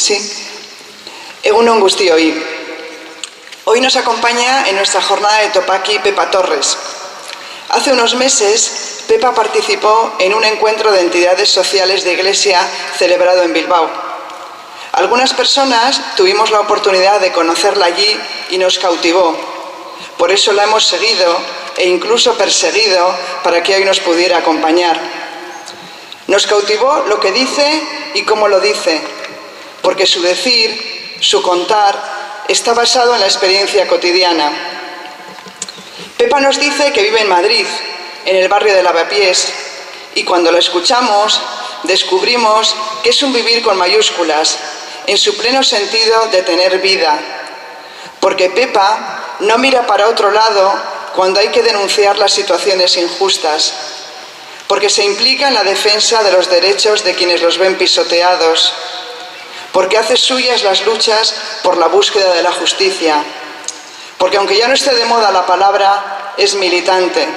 Sí. Egunon guztioi. Hoy nos acompaña en nuestra jornada de Topaki Pepa Torres. Hace unos meses, Pepa participó en un encuentro de entidades sociales de Iglesia celebrado en Bilbao. Algunas personas tuvimos la oportunidad de conocerla allí y nos cautivó. Por eso la hemos seguido e incluso perseguido para que hoy nos pudiera acompañar. Nos cautivó lo que dice y cómo lo dice, porque su decir, su contar, está basado en la experiencia cotidiana. Pepa nos dice que vive en Madrid, en el barrio de Lavapiés, y cuando la escuchamos, descubrimos que es un vivir con mayúsculas, en su pleno sentido de tener vida. Porque Pepa no mira para otro lado cuando hay que denunciar las situaciones injustas, porque se implica en la defensa de los derechos de quienes los ven pisoteados, porque hace suyas las luchas por la búsqueda de la justicia, porque aunque ya no esté de moda la palabra, es militante.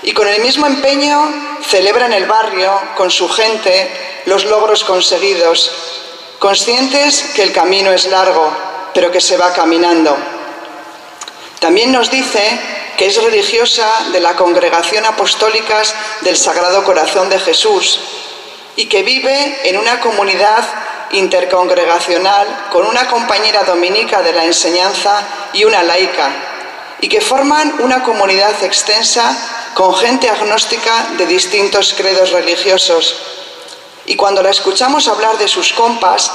Y con el mismo empeño celebra en el barrio, con su gente, los logros conseguidos, conscientes que el camino es largo, pero que se va caminando. También nos dice que es religiosa de la Congregación Apostólica del Sagrado Corazón de Jesús y que vive en una comunidad intercongregacional con una compañera dominica de la enseñanza y una laica, y que forman una comunidad extensa con gente agnóstica de distintos credos religiosos. Y cuando la escuchamos hablar de sus compas,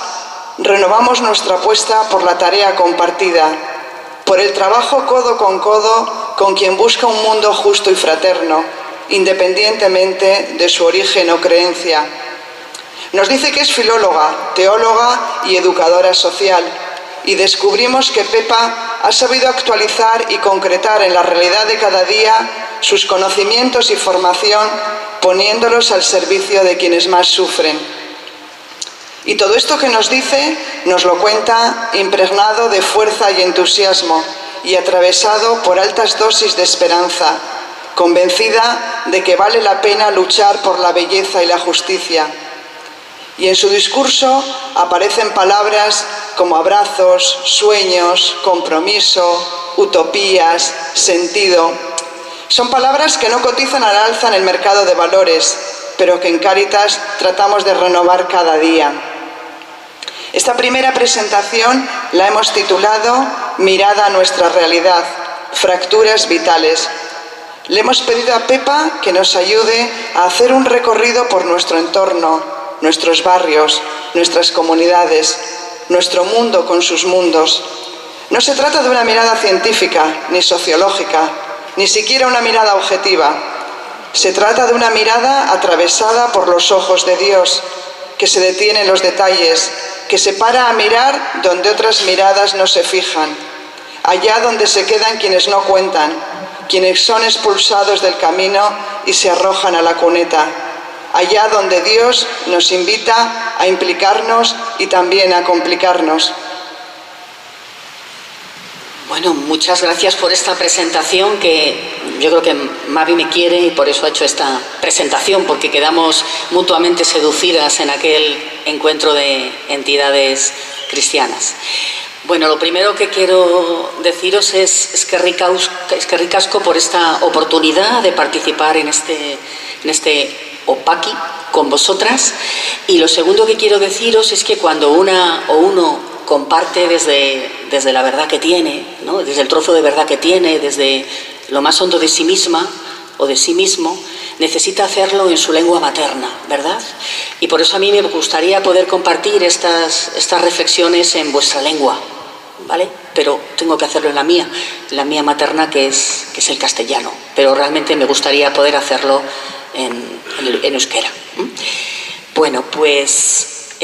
renovamos nuestra apuesta por la tarea compartida, por el trabajo codo con quien busca un mundo justo y fraterno, independientemente de su origen o creencia. Nos dice que es filóloga, teóloga y educadora social, y descubrimos que Pepa ha sabido actualizar y concretar en la realidad de cada día sus conocimientos y formación, poniéndolos al servicio de quienes más sufren. Y todo esto que nos dice nos lo cuenta impregnado de fuerza y entusiasmo y atravesado por altas dosis de esperanza, convencida de que vale la pena luchar por la belleza y la justicia. Y en su discurso aparecen palabras como abrazos, sueños, compromiso, utopías, sentido. Son palabras que no cotizan al alza en el mercado de valores, pero que en Cáritas tratamos de renovar cada día. Esta primera presentación la hemos titulado Mirada a nuestra realidad, fracturas vitales. Le hemos pedido a Pepa que nos ayude a hacer un recorrido por nuestro entorno, nuestros barrios, nuestras comunidades, nuestro mundo con sus mundos. No se trata de una mirada científica, ni sociológica, ni siquiera una mirada objetiva. Se trata de una mirada atravesada por los ojos de Dios, que se detiene en los detalles, que se para a mirar donde otras miradas no se fijan, allá donde se quedan quienes no cuentan, quienes son expulsados del camino y se arrojan a la cuneta, allá donde Dios nos invita a implicarnos y también a complicarnos. Bueno, muchas gracias por esta presentación, que yo creo que Mavi me quiere y por eso ha hecho esta presentación, porque quedamos mutuamente seducidas en aquel encuentro de entidades cristianas. Bueno, lo primero que quiero deciros es que ricasco por esta oportunidad de participar en este Opaki con vosotras. Y lo segundo que quiero deciros es que cuando una o uno comparte desde la verdad que tiene, ¿no? Desde el trozo de verdad que tiene, desde lo más hondo de sí misma o de sí mismo, necesita hacerlo en su lengua materna, ¿verdad? Y por eso a mí me gustaría poder compartir estas reflexiones en vuestra lengua, ¿vale? Pero tengo que hacerlo en la mía materna, que es el castellano, pero realmente me gustaría poder hacerlo en euskera. Bueno, pues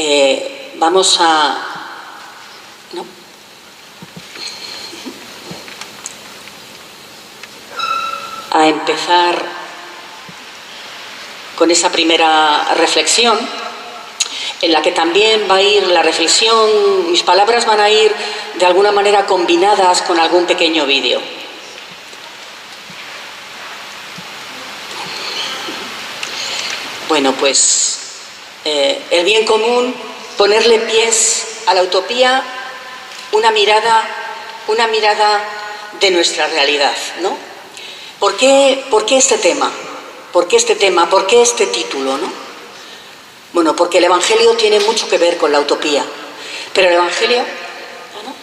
vamos a... ¿no? A empezar con esa primera reflexión, en la que también va a ir la reflexión, mis palabras van a ir de alguna manera combinadas con algún pequeño vídeo. Bueno, pues el bien común, ponerle pies a la utopía una mirada de nuestra realidad, ¿no? ¿Por qué este tema? ¿Por qué este tema? ¿Por qué este título, no? Bueno, porque el Evangelio tiene mucho que ver con la utopía, pero el Evangelio... ¿no?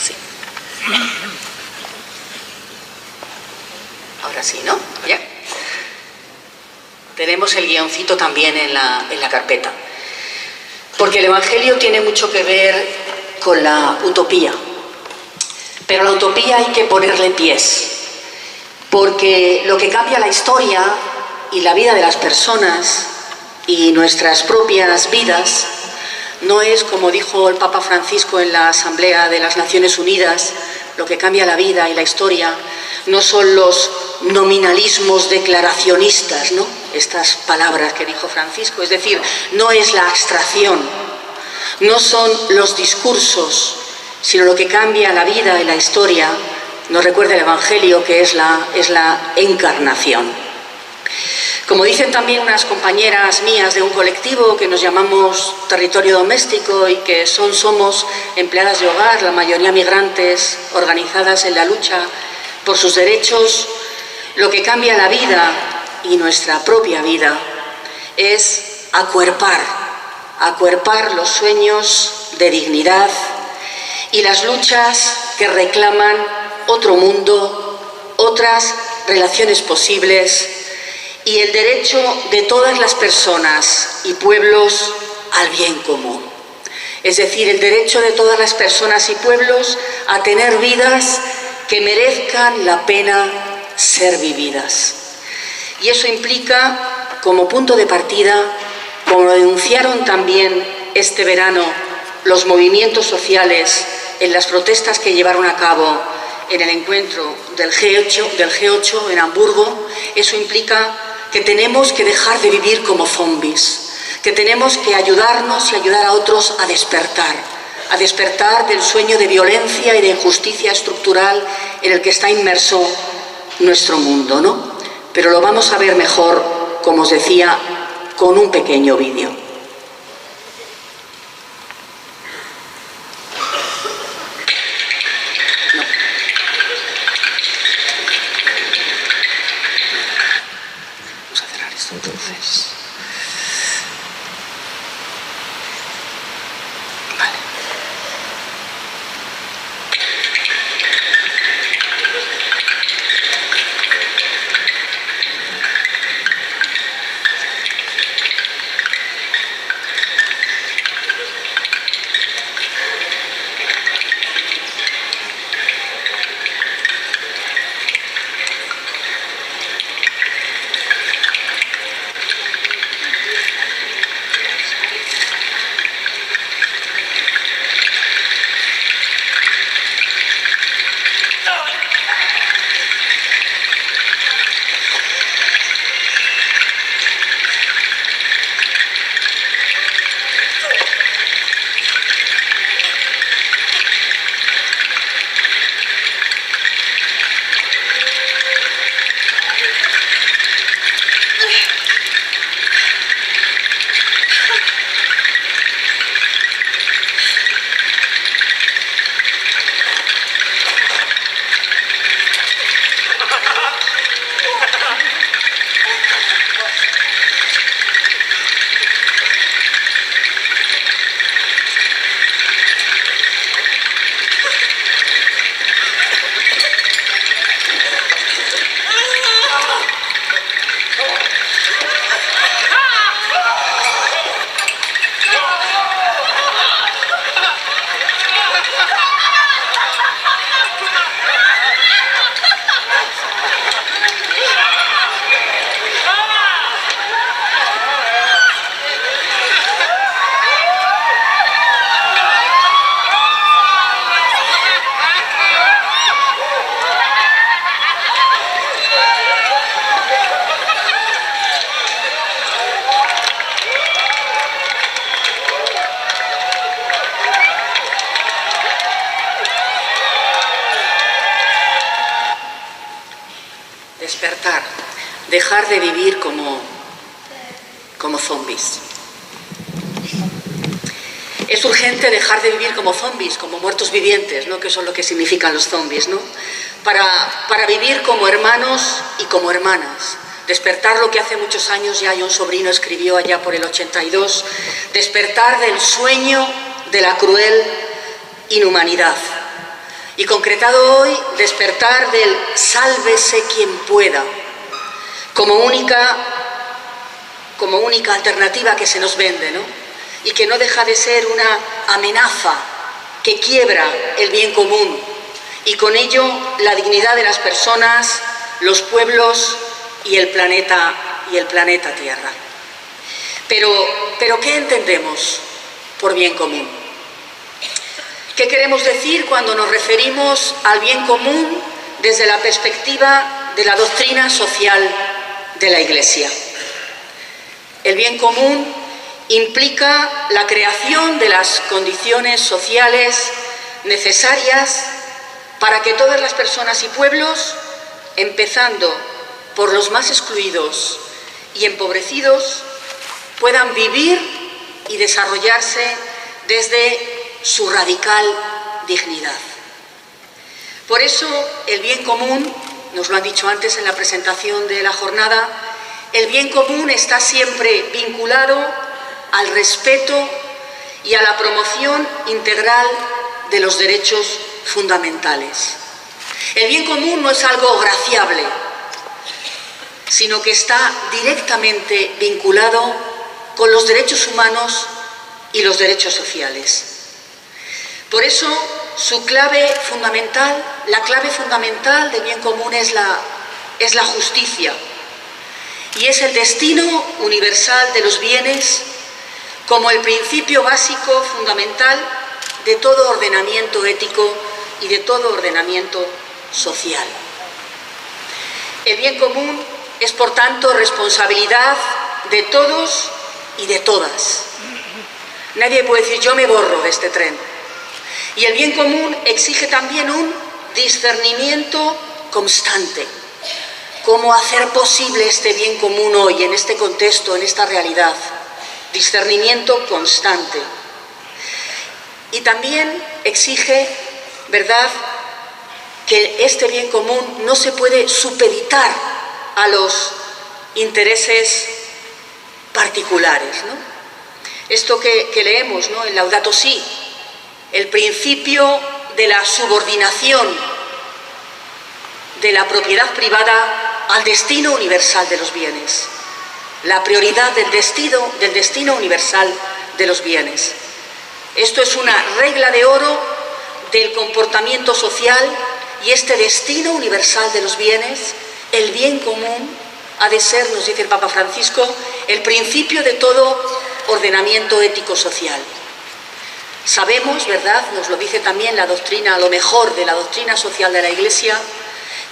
Sí. Ahora sí, ¿no? ¿Ya? Tenemos el guioncito también en la carpeta. Porque el Evangelio tiene mucho que ver con la utopía. Pero a la utopía hay que ponerle pies. Porque lo que cambia la historia y la vida de las personas y nuestras propias vidas no es, como dijo el Papa Francisco en la Asamblea de las Naciones Unidas, lo que cambia la vida y la historia no son los nominalismos declaracionistas, ¿no? Estas palabras que dijo Francisco, es decir, no es la abstracción, no son los discursos, sino lo que cambia la vida y la historia, nos recuerda el Evangelio, que es la encarnación. Como dicen también unas compañeras mías de un colectivo que nos llamamos Territorio Doméstico y que somos empleadas de hogar, la mayoría migrantes, organizadas en la lucha por sus derechos, lo que cambia la vida y nuestra propia vida es acuerpar los sueños de dignidad y las luchas que reclaman otro mundo, otras relaciones posibles y el derecho de todas las personas y pueblos al bien común. Es decir, el derecho de todas las personas y pueblos a tener vidas que merezcan la pena ser vividas. Y eso implica, como punto de partida, como denunciaron también este verano los movimientos sociales en las protestas que llevaron a cabo en el encuentro del G8 en Hamburgo, eso implica que tenemos que dejar de vivir como zombies, que tenemos que ayudarnos y ayudar a otros a despertar del sueño de violencia y de injusticia estructural en el que está inmerso nuestro mundo, ¿no? Pero lo vamos a ver mejor, como os decía, con un pequeño vídeo. Entonces, vale. Despertar, dejar de vivir como como zombies. Es urgente dejar de vivir como zombies, como muertos vivientes, ¿no? Que eso es lo que significan los zombies, ¿no? Para vivir como hermanos y como hermanas. Despertar lo que hace muchos años ya John Sobrino escribió allá por el 82, despertar del sueño de la cruel inhumanidad. Y concretado hoy, despertar del sálvese quien pueda, como única alternativa que se nos vende, ¿no? Y que no deja de ser una amenaza que quiebra el bien común y con ello la dignidad de las personas, los pueblos y el planeta Tierra. Pero ¿qué entendemos por bien común? ¿Qué queremos decir cuando nos referimos al bien común desde la perspectiva de la doctrina social de la Iglesia? El bien común implica la creación de las condiciones sociales necesarias para que todas las personas y pueblos, empezando por los más excluidos y empobrecidos, puedan vivir y desarrollarse desde su radical dignidad. Por eso, el bien común, nos lo han dicho antes en la presentación de la jornada, el bien común está siempre vinculado al respeto y a la promoción integral de los derechos fundamentales. El bien común no es algo graciable, sino que está directamente vinculado con los derechos humanos y los derechos sociales. Por eso, su clave fundamental, la clave fundamental del bien común es la justicia, y es el destino universal de los bienes como el principio básico fundamental de todo ordenamiento ético y de todo ordenamiento social. El bien común es, por tanto, responsabilidad de todos y de todas. Nadie puede decir, yo me borro de este tren. Y el bien común exige también un discernimiento constante. ¿Cómo hacer posible este bien común hoy, en este contexto, en esta realidad? Discernimiento constante. Y también exige, ¿verdad?, que este bien común no se puede supeditar a los intereses particulares, ¿no? Esto que leemos, ¿no?, en Laudato Si, el principio de la subordinación de la propiedad privada al destino universal de los bienes, la prioridad del destino universal de los bienes. Esto es una regla de oro del comportamiento social, y este destino universal de los bienes, el bien común, ha de ser, nos dice el Papa Francisco, el principio de todo ordenamiento ético-social. Sabemos, ¿verdad?, nos lo dice también la doctrina, a lo mejor de la doctrina social de la Iglesia,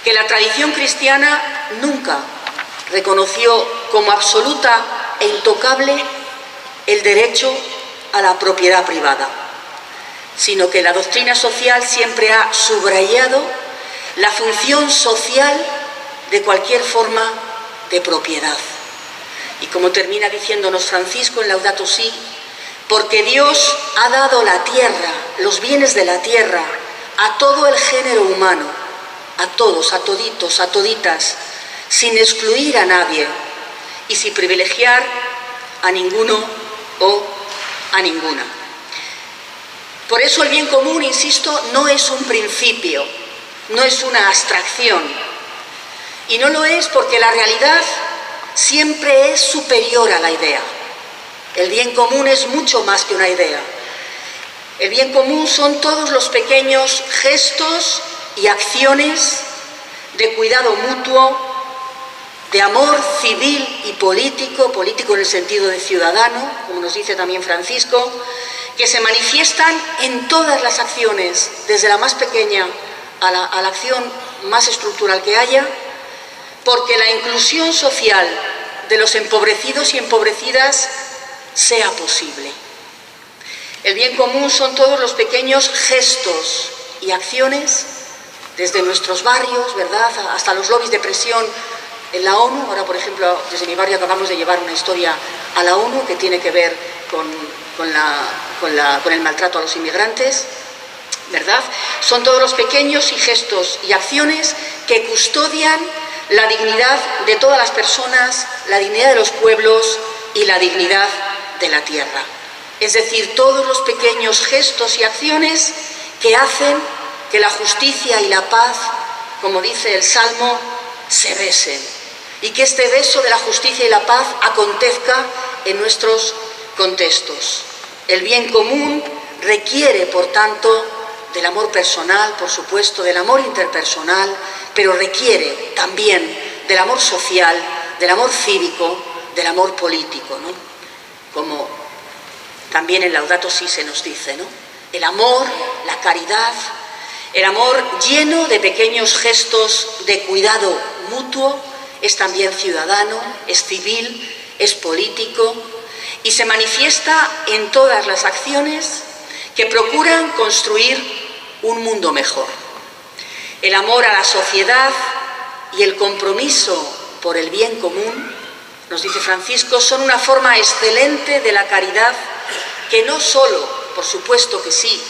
que la tradición cristiana nunca reconoció como absoluta e intocable el derecho a la propiedad privada, sino que la doctrina social siempre ha subrayado la función social de cualquier forma de propiedad. Y como termina diciéndonos Francisco en Laudato Si, porque Dios ha dado la tierra, los bienes de la tierra, a todo el género humano, a todos, a toditos, a toditas, sin excluir a nadie y sin privilegiar a ninguno o a ninguna. Por eso el bien común, insisto, no es un principio, no es una abstracción, y no lo es porque la realidad siempre es superior a la idea. El bien común es mucho más que una idea. El bien común son todos los pequeños gestos y acciones de cuidado mutuo, de amor civil y político en el sentido de ciudadano, como nos dice también Francisco, que se manifiestan en todas las acciones, desde la más pequeña a la acción más estructural que haya, porque la inclusión social de los empobrecidos y empobrecidas sea posible. El bien común son todos los pequeños gestos y acciones, desde nuestros barrios, ¿verdad?, hasta los lobbies de presión en la ONU. Ahora, por ejemplo, desde mi barrio acabamos de llevar una historia a la ONU que tiene que ver con el maltrato a los inmigrantes, ¿verdad? Son todos los pequeños y gestos y acciones que custodian la dignidad de todas las personas, la dignidad de los pueblos y la dignidad de la tierra. Es decir, todos los pequeños gestos y acciones que hacen que la justicia y la paz, como dice el Salmo, se besen. Y que este beso de la justicia y la paz acontezca en nuestros contextos. El bien común requiere, por tanto, del amor personal, por supuesto, del amor interpersonal, pero requiere también del amor social, del amor cívico, del amor político, ¿no? Como también en Laudato Si se nos dice, ¿no? El amor, la caridad, el amor lleno de pequeños gestos de cuidado mutuo, es también ciudadano, es civil, es político y se manifiesta en todas las acciones que procuran construir un mundo mejor. El amor a la sociedad y el compromiso por el bien común, nos dice Francisco, son una forma excelente de la caridad que no solo, por supuesto que sí,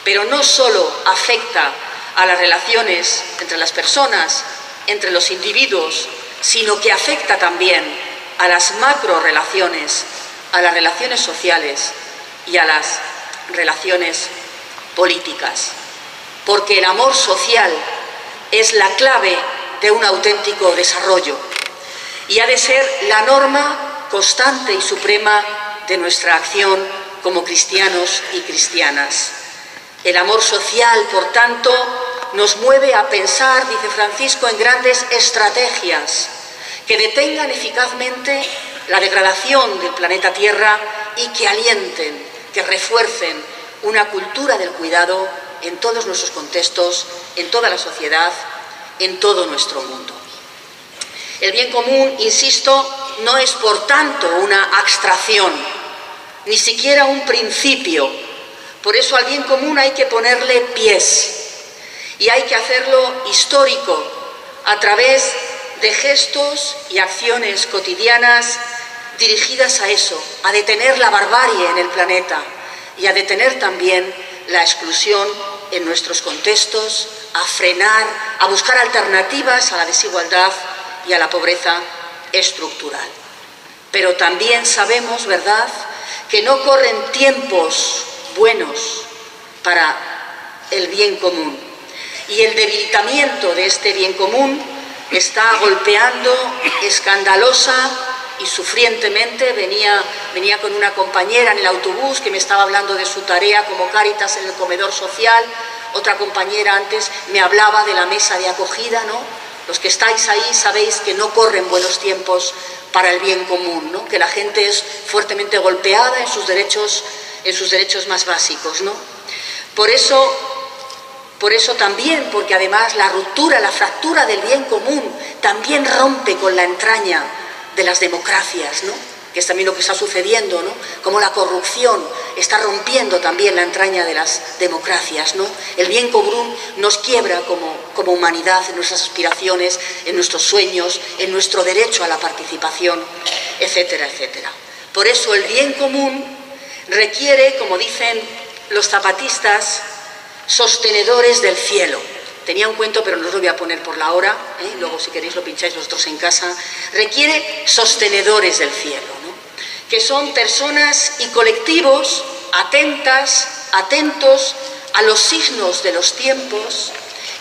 pero no solo afecta a las relaciones entre las personas, entre los individuos, sino que afecta también a las macrorelaciones, a las relaciones sociales y a las relaciones políticas. Porque el amor social es la clave de un auténtico desarrollo y ha de ser la norma constante y suprema de nuestra acción como cristianos y cristianas. El amor social, por tanto, nos mueve a pensar, dice Francisco, en grandes estrategias que detengan eficazmente la degradación del planeta Tierra y que alienten, que refuercen una cultura del cuidado en todos nuestros contextos, en toda la sociedad, en todo nuestro mundo. El bien común, insisto, no es por tanto una abstracción, ni siquiera un principio. Por eso al bien común hay que ponerle pies y hay que hacerlo histórico a través de gestos y acciones cotidianas dirigidas a eso, a detener la barbarie en el planeta y a detener también la exclusión en nuestros contextos, a frenar, a buscar alternativas a la desigualdad y a la pobreza estructural. Pero también sabemos, ¿verdad?, que no corren tiempos buenos para el bien común. Y el debilitamiento de este bien común está golpeando escandalosa y sufrientemente. Venía con una compañera en el autobús que me estaba hablando de su tarea como Cáritas en el comedor social. Otra compañera antes me hablaba de la mesa de acogida, ¿no? Los que estáis ahí sabéis que no corren buenos tiempos para el bien común, ¿no? Que la gente es fuertemente golpeada en sus derechos más básicos, ¿no? Por eso también, porque además la ruptura, la fractura del bien común también rompe con la entraña de las democracias, ¿no? Que es también lo que está sucediendo, ¿no? Como la corrupción está rompiendo también la entraña de las democracias, ¿no? El bien común nos quiebra como humanidad en nuestras aspiraciones, en nuestros sueños, en nuestro derecho a la participación, etcétera, etcétera. Por eso el bien común requiere, como dicen los zapatistas, sostenedores del cielo. Tenía un cuento, pero no os lo voy a poner por la hora, ¿eh? Luego si queréis lo pincháis vosotros en casa. Requiere sostenedores del cielo, ¿no? Que son personas y colectivos atentos a los signos de los tiempos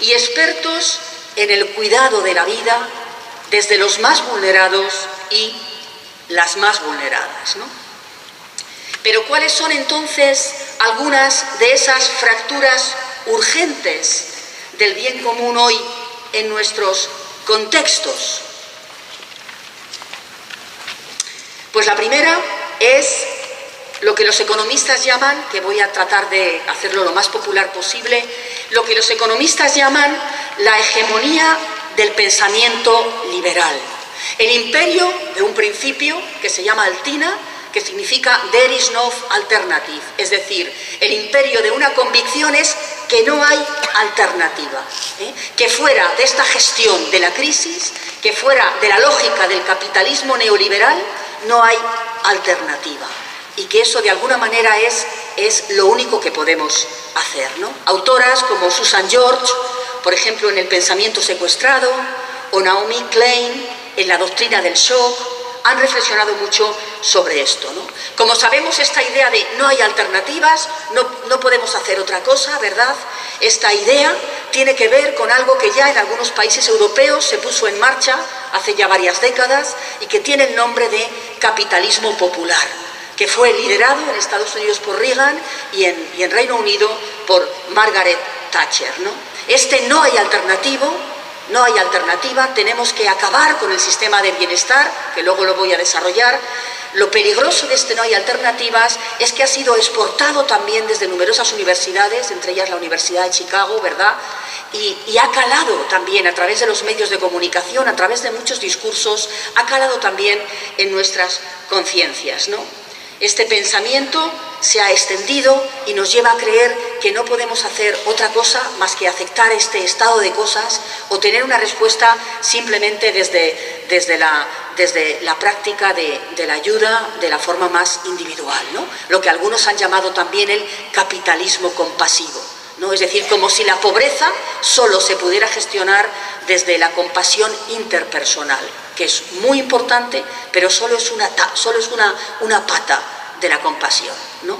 y expertos en el cuidado de la vida desde los más vulnerados y las más vulneradas, ¿no? Pero ¿cuáles son entonces algunas de esas fracturas urgentes del bien común hoy en nuestros contextos? Pues la primera es lo que los economistas llaman, que voy a tratar de hacerlo lo más popular posible, lo que los economistas llaman la hegemonía del pensamiento liberal. El imperio de un principio que se llama Altina, que significa there is no alternative, es decir, el imperio de una convicción es que no hay alternativa, que fuera de esta gestión de la crisis, que fuera de la lógica del capitalismo neoliberal no hay alternativa, y que eso de alguna manera es lo único que podemos hacer, ¿no? Autoras como Susan George, por ejemplo, en El pensamiento secuestrado, o Naomi Klein, en La doctrina del shock, han reflexionado mucho sobre esto, ¿no? Como sabemos, esta idea de no hay alternativas, no podemos hacer otra cosa, ¿verdad? Esta idea tiene que ver con algo que ya en algunos países europeos se puso en marcha hace ya varias décadas y que tiene el nombre de capitalismo popular, que fue liderado en Estados Unidos por Reagan y en Reino Unido por Margaret Thatcher, ¿no? Este no hay alternativa, tenemos que acabar con el sistema de bienestar, que luego lo voy a desarrollar. Lo peligroso de este no hay alternativas es que ha sido exportado también desde numerosas universidades, entre ellas la Universidad de Chicago, ¿verdad? Y ha calado también a través de los medios de comunicación, a través de muchos discursos, ha calado también en nuestras conciencias, ¿no? Este pensamiento se ha extendido y nos lleva a creer que no podemos hacer otra cosa más que aceptar este estado de cosas o tener una respuesta simplemente desde la práctica de la ayuda de la forma más individual, ¿no? Lo que algunos han llamado también el capitalismo compasivo, ¿no? Es decir, como si la pobreza solo se pudiera gestionar desde la compasión interpersonal, que es muy importante, pero solo es una pata de la compasión, ¿no?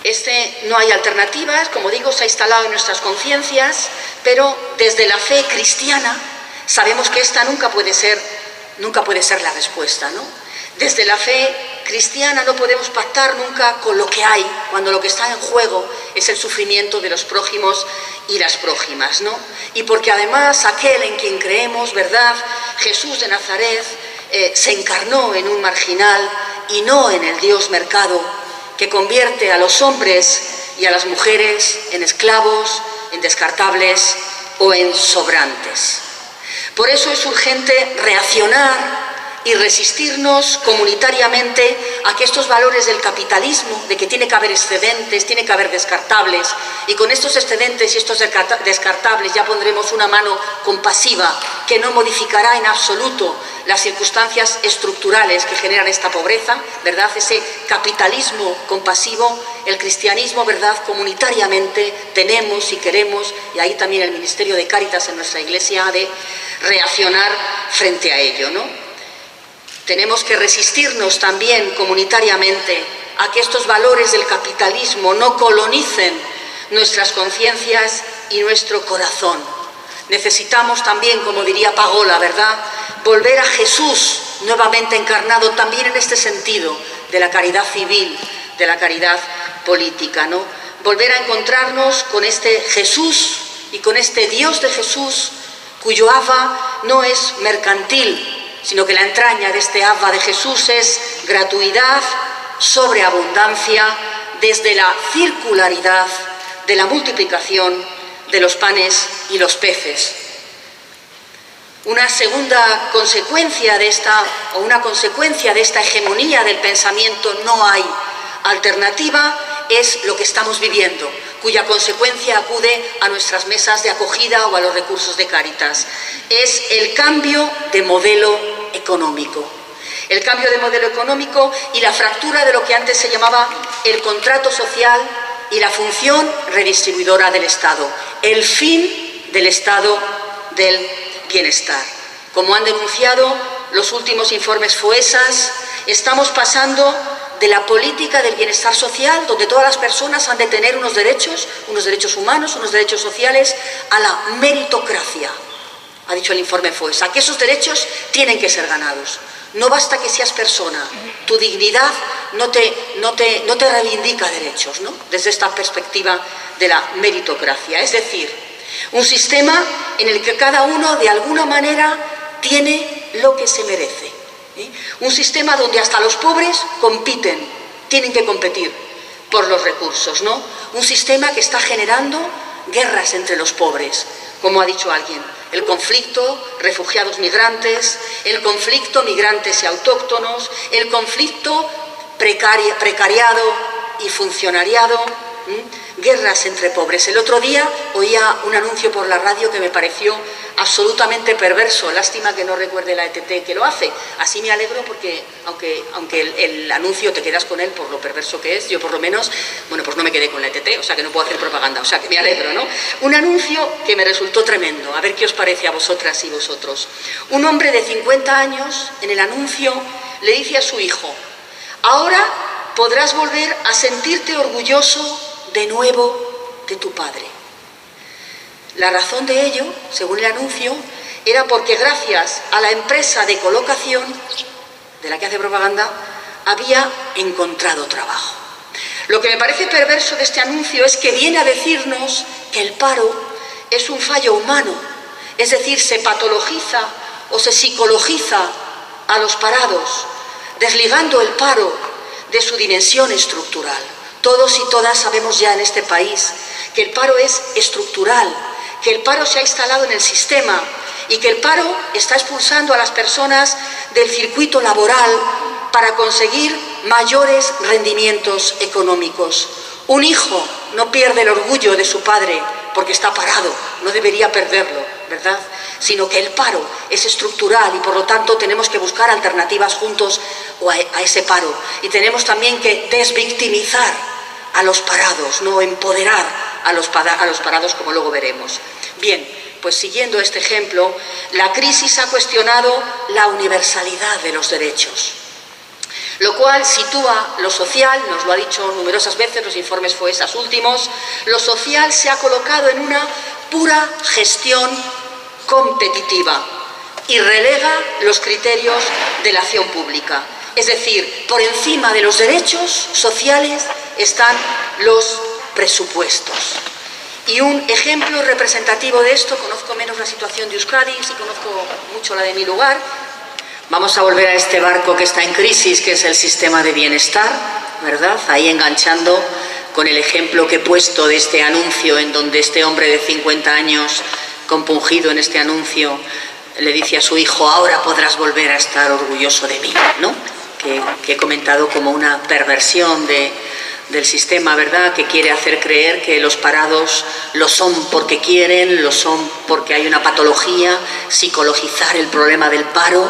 Este no hay alternativas, como digo, se ha instalado en nuestras conciencias, pero desde la fe cristiana sabemos que esta nunca puede ser la respuesta, ¿no? Desde la fe cristiana no podemos pactar nunca con lo que hay, cuando lo que está en juego es el sufrimiento de los prójimos y las prójimas, ¿no? Y porque además aquel en quien creemos, ¿verdad?, Jesús de Nazaret, se encarnó en un marginal y no en el Dios mercado, que convierte a los hombres y a las mujeres en esclavos, en descartables o en sobrantes. Por eso es urgente reaccionar y resistirnos comunitariamente a que estos valores del capitalismo, de que tiene que haber excedentes, tiene que haber descartables, y con estos excedentes y estos descartables ya pondremos una mano compasiva que no modificará en absoluto las circunstancias estructurales que generan esta pobreza, ¿verdad? Ese capitalismo compasivo, el cristianismo, ¿verdad?, comunitariamente tenemos y queremos, y ahí también el Ministerio de Cáritas en nuestra Iglesia ha de reaccionar frente a ello, ¿no? Tenemos que resistirnos también comunitariamente a que estos valores del capitalismo no colonicen nuestras conciencias y nuestro corazón. Necesitamos también, como diría Pagola, ¿verdad?, volver a Jesús nuevamente encarnado también en este sentido de la caridad civil, de la caridad política, ¿no? Volver a encontrarnos con este Jesús y con este Dios de Jesús, cuyo Abba no es mercantil, sino que la entraña de este Abba de Jesús es gratuidad, sobreabundancia, desde la circularidad de la multiplicación de los panes y los peces. Una segunda consecuencia de una consecuencia de esta hegemonía del pensamiento no hay alternativa es lo que estamos viviendo, cuya consecuencia acude a nuestras mesas de acogida o a los recursos de Cáritas. Es el cambio de modelo económico. El cambio de modelo económico y la fractura de lo que antes se llamaba el contrato social y la función redistribuidora del Estado. El fin del Estado del bienestar. Como han denunciado los últimos informes FOESAS, estamos pasando de la política del bienestar social, donde todas las personas han de tener unos derechos humanos, unos derechos sociales, a la meritocracia, ha dicho el informe FOESA, que esos derechos tienen que ser ganados. No basta que seas persona, tu dignidad no te reivindica derechos, ¿no?, desde esta perspectiva de la meritocracia. Es decir, un sistema en el que cada uno de alguna manera tiene lo que se merece. Un sistema donde hasta los pobres tienen que competir por los recursos, ¿no? Un sistema que está generando guerras entre los pobres, como ha dicho alguien. El conflicto refugiados-migrantes, el conflicto migrantes y autóctonos, el conflicto precariado y funcionariado, guerras entre pobres. El otro día oía un anuncio por la radio que me pareció absolutamente perverso. Lástima que no recuerde la ETT que lo hace. Así me alegro porque, aunque el anuncio te quedas con él por lo perverso que es, yo por lo menos, bueno, pues no me quedé con la ETT, o sea que no puedo hacer propaganda, o sea que me alegro, ¿no? Un anuncio que me resultó tremendo. A ver qué os parece a vosotras y vosotros. Un hombre de 50 años, en el anuncio, le dice a su hijo: ahora podrás volver a sentirte orgulloso de nuevo de tu padre. La razón de ello, según el anuncio, era porque gracias a la empresa de colocación de la que hace propaganda, había encontrado trabajo. Lo que me parece perverso de este anuncio es que viene a decirnos que el paro es un fallo humano, es decir, se patologiza o se psicologiza a los parados, desligando el paro de su dimensión estructural. Todos y todas sabemos ya en este país que el paro es estructural, que el paro se ha instalado en el sistema y que el paro está expulsando a las personas del circuito laboral para conseguir mayores rendimientos económicos. Un hijo no pierde el orgullo de su padre porque está parado, no debería perderlo, ¿verdad? Sino que el paro es estructural y por lo tanto tenemos que buscar alternativas juntos a ese paro. Y tenemos también que desvictimizar a los parados, no empoderar a los parados, como luego veremos. Bien, pues siguiendo este ejemplo, la crisis ha cuestionado la universalidad de los derechos, lo cual sitúa lo social, nos lo ha dicho numerosas veces los informes FOESAS últimos, lo social se ha colocado en una pura gestión competitiva y relega los criterios de la acción pública. Es decir, por encima de los derechos sociales están los presupuestos. Y un ejemplo representativo de esto, conozco menos la situación de Euskadi, sí conozco mucho la de mi lugar. Vamos a volver a este barco que está en crisis, que es el sistema de bienestar, ¿verdad? Ahí enganchando con el ejemplo que he puesto de este anuncio, en donde este hombre de 50 años, compungido en este anuncio, le dice a su hijo: ahora podrás volver a estar orgulloso de mí, ¿no? Que he comentado como una perversión del sistema, ¿verdad?, que quiere hacer creer que los parados lo son porque quieren, lo son porque hay una patología, psicologizar el problema del paro,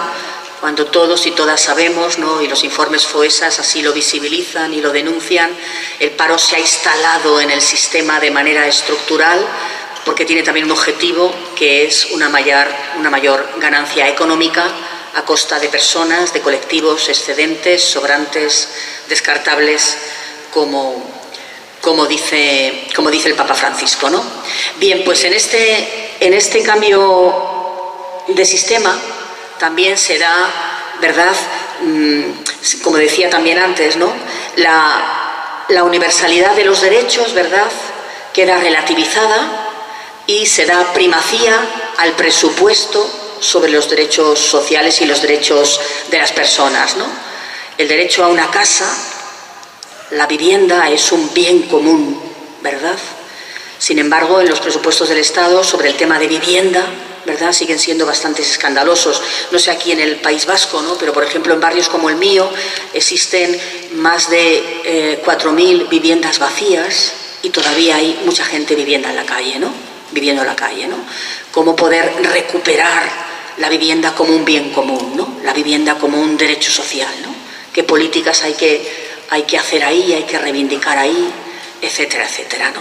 cuando todos y todas sabemos, ¿no?, y los informes FOESAS así lo visibilizan y lo denuncian, el paro se ha instalado en el sistema de manera estructural porque tiene también un objetivo, que es una mayor ganancia económica a costa de personas, de colectivos excedentes, sobrantes, descartables, como dice el Papa Francisco, ¿no? Bien, pues en este cambio de sistema también se da, ¿verdad?, como decía también antes, ¿no?, la universalidad de los derechos, ¿verdad?, queda relativizada y se da primacía al presupuesto sobre los derechos sociales y los derechos de las personas, ¿no? El derecho a una casa, la vivienda, es un bien común, ¿verdad? Sin embargo, en los presupuestos del Estado sobre el tema de vivienda, ¿verdad?, siguen siendo bastante escandalosos. No sé aquí en el País Vasco, ¿no?, pero por ejemplo en barrios como el mío existen más de 4.000 viviendas vacías y todavía hay mucha gente viviendo en la calle, ¿no? Cómo poder recuperar la vivienda como un bien común, ¿no?, la vivienda como un derecho social, ¿no? ¿Qué políticas hay que hacer ahí, hay que reivindicar ahí, etcétera, etcétera, ¿no?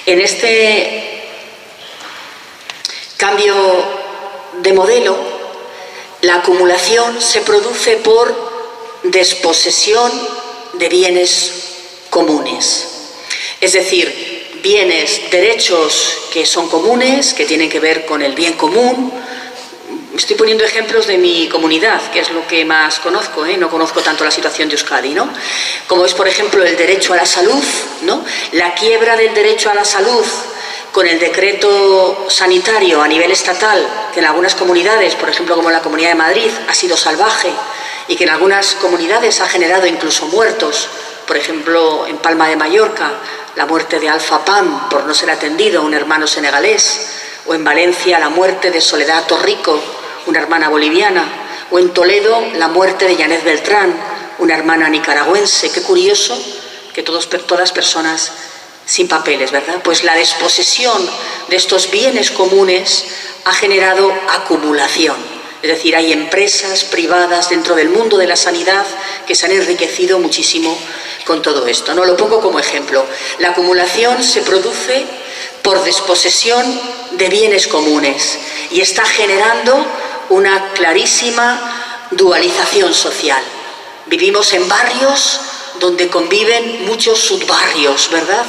En este cambio de modelo, la acumulación se produce por desposesión de bienes comunes. Es decir, derechos que son comunes, que tienen que ver con el bien común. Estoy poniendo ejemplos de mi comunidad, que es lo que más conozco, ¿eh? No conozco tanto la situación de Euskadi, ¿no? Como es, por ejemplo, el derecho a la salud, ¿no? La quiebra del derecho a la salud con el decreto sanitario a nivel estatal, que en algunas comunidades, por ejemplo, como la Comunidad de Madrid, ha sido salvaje y que en algunas comunidades ha generado incluso muertos. Por ejemplo, en Palma de Mallorca, la muerte de Alfa Pam por no ser atendido, un hermano senegalés, o en Valencia la muerte de Soledad Torrico, una hermana boliviana, o en Toledo la muerte de Janet Beltrán, una hermana nicaragüense. Qué curioso que todas personas sin papeles, ¿verdad? Pues la desposesión de estos bienes comunes ha generado acumulación. Es decir, hay empresas privadas dentro del mundo de la sanidad que se han enriquecido muchísimo con todo esto, ¿no? Lo pongo como ejemplo. La acumulación se produce por desposesión de bienes comunes y está generando una clarísima dualización social. Vivimos en barrios donde conviven muchos subbarrios, ¿verdad?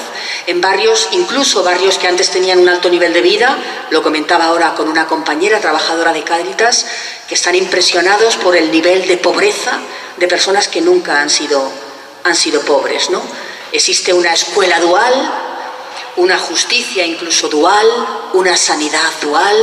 En barrios, incluso barrios que antes tenían un alto nivel de vida, lo comentaba ahora con una compañera trabajadora de Cáritas, que están impresionados por el nivel de pobreza de personas que nunca han sido pobres, ¿no? Existe una escuela dual, una justicia incluso dual, una sanidad dual,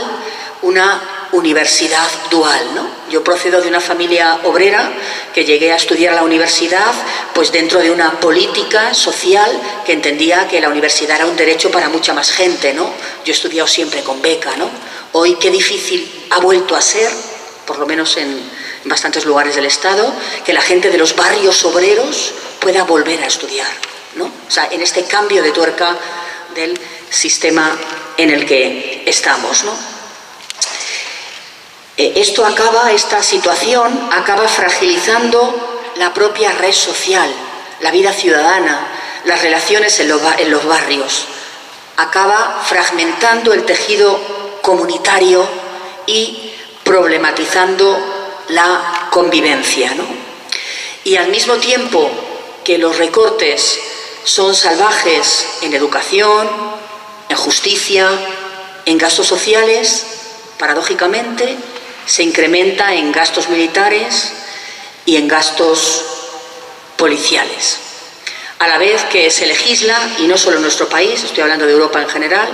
una universidad dual, ¿no? Yo procedo de una familia obrera que llegué a estudiar a la universidad pues dentro de una política social que entendía que la universidad era un derecho para mucha más gente, ¿no? Yo he estudiado siempre con beca, ¿no? Hoy qué difícil ha vuelto a ser, por lo menos en bastantes lugares del Estado, que la gente de los barrios obreros pueda volver a estudiar, ¿no? O sea, en este cambio de tuerca del sistema en el que estamos, ¿no? Esta situación acaba fragilizando la propia red social, la vida ciudadana, las relaciones en los barrios. Acaba fragmentando el tejido comunitario y problematizando la convivencia, ¿no? Y al mismo tiempo que los recortes son salvajes en educación, en justicia, en gastos sociales, paradójicamente, se incrementa en gastos militares y en gastos policiales. A la vez que se legisla, y no solo en nuestro país, estoy hablando de Europa en general,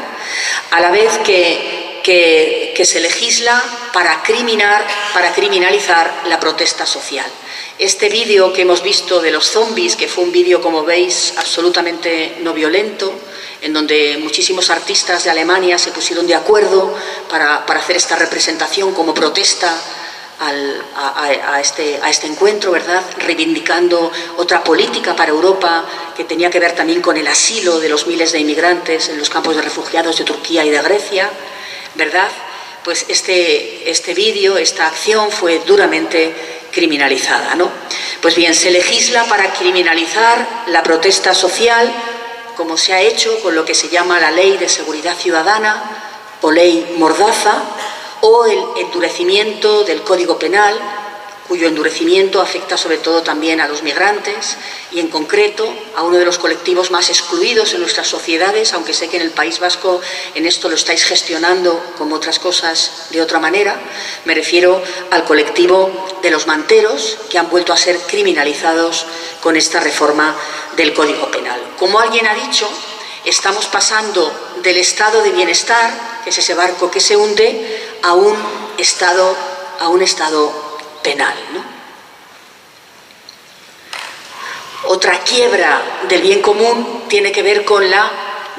a la vez que se legisla para criminalizar la protesta social. Este vídeo que hemos visto de los zombies, que fue un vídeo, como veis, absolutamente no violento, en donde muchísimos artistas de Alemania se pusieron de acuerdo para hacer esta representación como protesta a este encuentro, ¿verdad? Reivindicando otra política para Europa que tenía que ver también con el asilo de los miles de inmigrantes en los campos de refugiados de Turquía y de Grecia, ¿verdad? Pues este vídeo, esta acción fue duramente criminalizada, ¿no? Pues bien, se legisla para criminalizar la protesta social, como se ha hecho con lo que se llama la Ley de Seguridad Ciudadana o Ley Mordaza, o el endurecimiento del Código Penal, cuyo endurecimiento afecta sobre todo también a los migrantes y en concreto a uno de los colectivos más excluidos en nuestras sociedades, aunque sé que en el País Vasco en esto lo estáis gestionando como otras cosas de otra manera. Me refiero al colectivo de los manteros, que han vuelto a ser criminalizados con esta reforma del Código Penal. Como alguien ha dicho, estamos pasando del estado de bienestar, que es ese barco que se hunde, a un estado penal, ¿no? Otra quiebra del bien común tiene que ver con la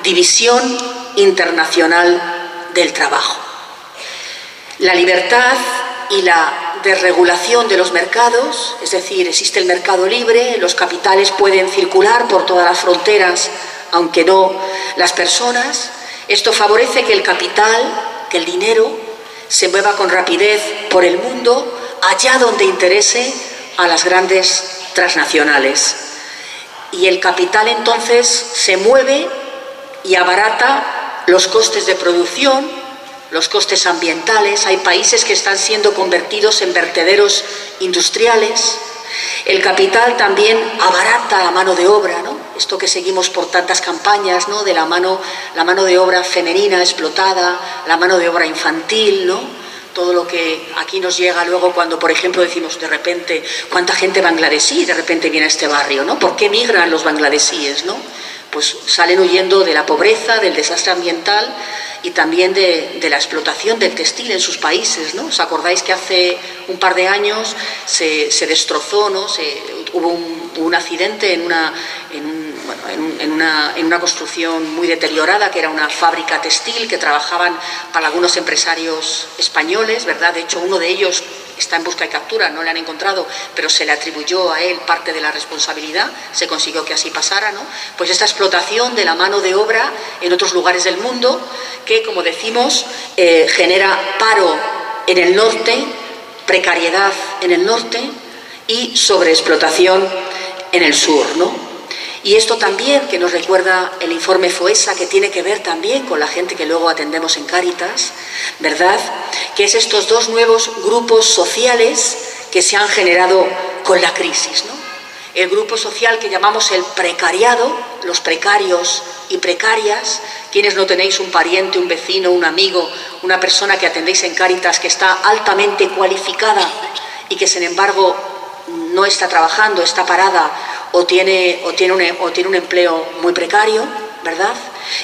división internacional del trabajo. La libertad y la desregulación de los mercados, es decir, existe el mercado libre, los capitales pueden circular por todas las fronteras, aunque no las personas. Esto favorece que el capital, que el dinero, se mueva con rapidez por el mundo, allá donde interese a las grandes transnacionales. Y el capital entonces se mueve y abarata los costes de producción, los costes ambientales. Hay países que están siendo convertidos en vertederos industriales. El capital también abarata la mano de obra, ¿no? Esto que seguimos por tantas campañas, ¿no? De la mano de obra femenina explotada, la mano de obra infantil, ¿no? Todo lo que aquí nos llega luego cuando, por ejemplo, decimos de repente, ¿cuánta gente bangladesí de repente viene a este barrio, ¿no? ¿Por qué migran los bangladesíes, ¿no? Pues salen huyendo de la pobreza, del desastre ambiental y también de la explotación del textil en sus países, ¿no? ¿Os acordáis que hace un par de años se destrozó, ¿no? Hubo un accidente en una construcción muy deteriorada, que era una fábrica textil que trabajaban para algunos empresarios españoles, ¿verdad? De hecho, uno de ellos está en busca y captura, no le han encontrado, pero se le atribuyó a él parte de la responsabilidad, se consiguió que así pasara, ¿no? Pues esta explotación de la mano de obra en otros lugares del mundo que, como decimos, genera paro en el norte, precariedad en el norte y sobreexplotación en el sur, ¿no? Y esto también, que nos recuerda el informe FOESA, que tiene que ver también con la gente que luego atendemos en Cáritas, ¿verdad? Que es estos dos nuevos grupos sociales que se han generado con la crisis, ¿no? El grupo social que llamamos el precariado, los precarios y precarias, quienes no tenéis un pariente, un vecino, un amigo, una persona que atendéis en Cáritas que está altamente cualificada y que sin embargo no está trabajando, está parada o tiene un empleo muy precario, ¿verdad?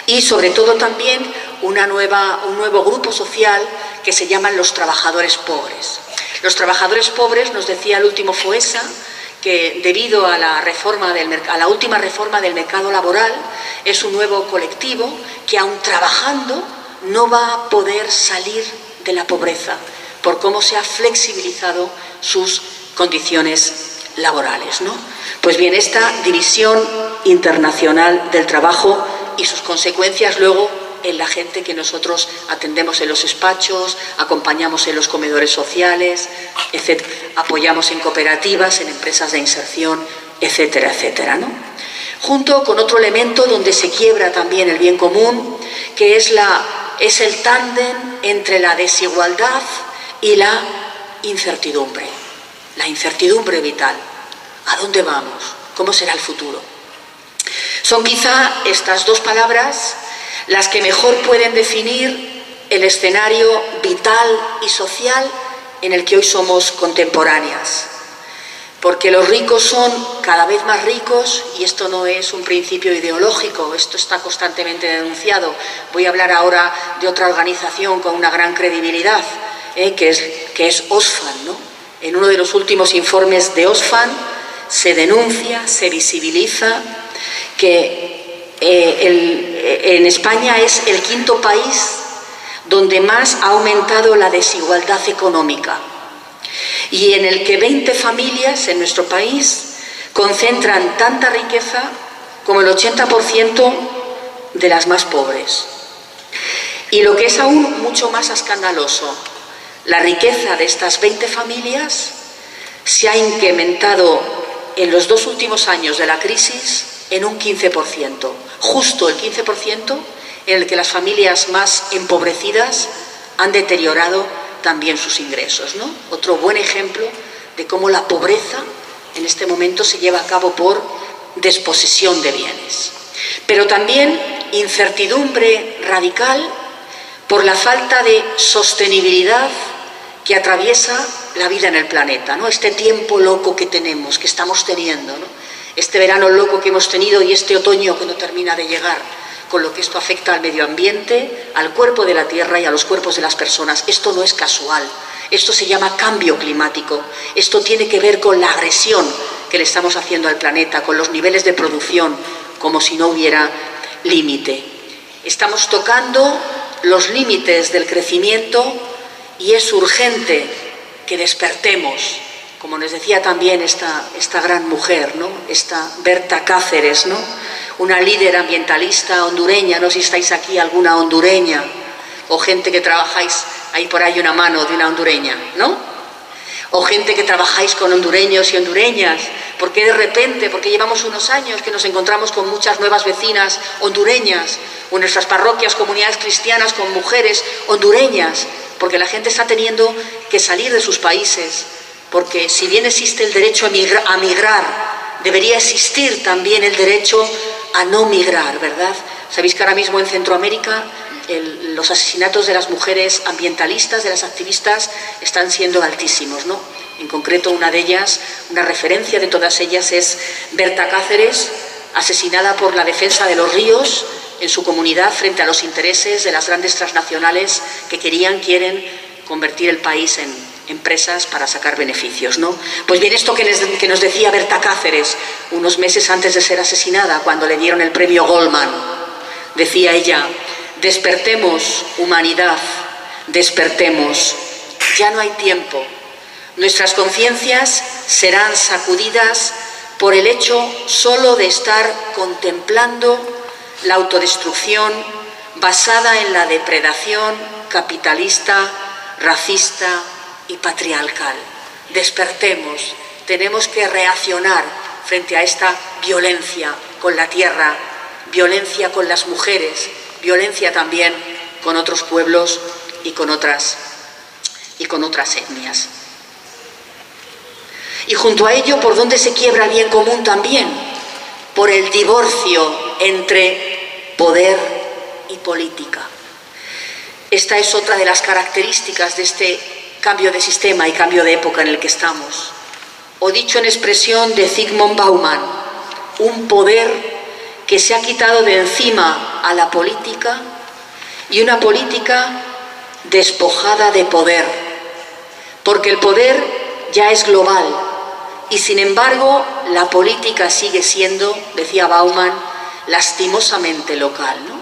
Y sobre todo también un nuevo grupo social que se llaman los trabajadores pobres. Los trabajadores pobres, nos decía el último FOESA, que debido a la última reforma del mercado laboral es un nuevo colectivo que aun trabajando no va a poder salir de la pobreza por cómo se ha flexibilizado sus condiciones laborales, ¿no? Pues bien, esta división internacional del trabajo y sus consecuencias luego en la gente que nosotros atendemos en los despachos, acompañamos en los comedores sociales, etcétera, apoyamos en cooperativas, en empresas de inserción, etcétera, etcétera, ¿no? Junto con otro elemento donde se quiebra también el bien común, que es el tándem entre la desigualdad y la incertidumbre vital. ¿A dónde vamos? ¿Cómo será el futuro? Son quizá estas dos palabras las que mejor pueden definir el escenario vital y social en el que hoy somos contemporáneas. Porque los ricos son cada vez más ricos, y esto no es un principio ideológico, esto está constantemente denunciado. Voy a hablar ahora de otra organización con una gran credibilidad, que es Oxfam, ¿no? En uno de los últimos informes de Oxfam se denuncia, se visibiliza que en España es el quinto país donde más ha aumentado la desigualdad económica y en el que 20 familias en nuestro país concentran tanta riqueza como el 80% de las más pobres. Y lo que es aún mucho más escandaloso, la riqueza de estas 20 familias se ha incrementado en los 2 últimos años de la crisis en un 15%, justo el 15% en el que las familias más empobrecidas han deteriorado también sus ingresos, ¿no? Otro buen ejemplo de cómo la pobreza en este momento se lleva a cabo por desposesión de bienes. Pero también incertidumbre radical por la falta de sostenibilidad que atraviesa la vida en el planeta, ¿no? Este tiempo loco que tenemos, que estamos teniendo, ¿no? Este verano loco que hemos tenido y este otoño que no termina de llegar, con lo que esto afecta al medio ambiente, al cuerpo de la Tierra y a los cuerpos de las personas. Esto no es casual, esto se llama cambio climático, esto tiene que ver con la agresión que le estamos haciendo al planeta, con los niveles de producción, como si no hubiera límite. Estamos tocando los límites del crecimiento y es urgente que despertemos, como nos decía también esta gran mujer, ¿no? Esta Berta Cáceres, ¿no? Una líder ambientalista hondureña, no sé si estáis aquí alguna hondureña, o gente que trabajáis, ahí por ahí una mano de una hondureña, ¿no? O gente que trabajáis con hondureños y hondureñas, porque de repente, porque llevamos unos años que nos encontramos con muchas nuevas vecinas hondureñas, o en nuestras parroquias, comunidades cristianas con mujeres hondureñas, porque la gente está teniendo que salir de sus países, porque si bien existe el derecho a migrar, debería existir también el derecho a no migrar, ¿verdad? Sabéis que ahora mismo en Centroamérica los asesinatos de las mujeres ambientalistas, de las activistas, están siendo altísimos, ¿no? En concreto, una de ellas, una referencia de todas ellas es Berta Cáceres, asesinada por la defensa de los ríos en su comunidad frente a los intereses de las grandes transnacionales que quieren convertir el país en empresas para sacar beneficios, ¿no? Pues bien, esto que nos decía Berta Cáceres unos meses antes de ser asesinada, cuando le dieron el premio Goldman, decía ella: despertemos, humanidad, despertemos, ya no hay tiempo Nuestras conciencias serán sacudidas por el hecho solo de estar contemplando la autodestrucción basada en la depredación capitalista, racista y patriarcal. Despertemos, tenemos que reaccionar frente a esta violencia con la tierra, violencia con las mujeres, violencia también con otros pueblos y con otras etnias. Y junto a ello, ¿por dónde se quiebra el bien común también? Por el divorcio entre poder y política. Esta es otra de las características de este cambio de sistema y cambio de época en el que estamos. O dicho en expresión de Zygmunt Bauman, un poder que se ha quitado de encima a la política y una política despojada de poder, porque el poder ya es global y sin embargo la política sigue siendo, decía Bauman, lastimosamente local, ¿no?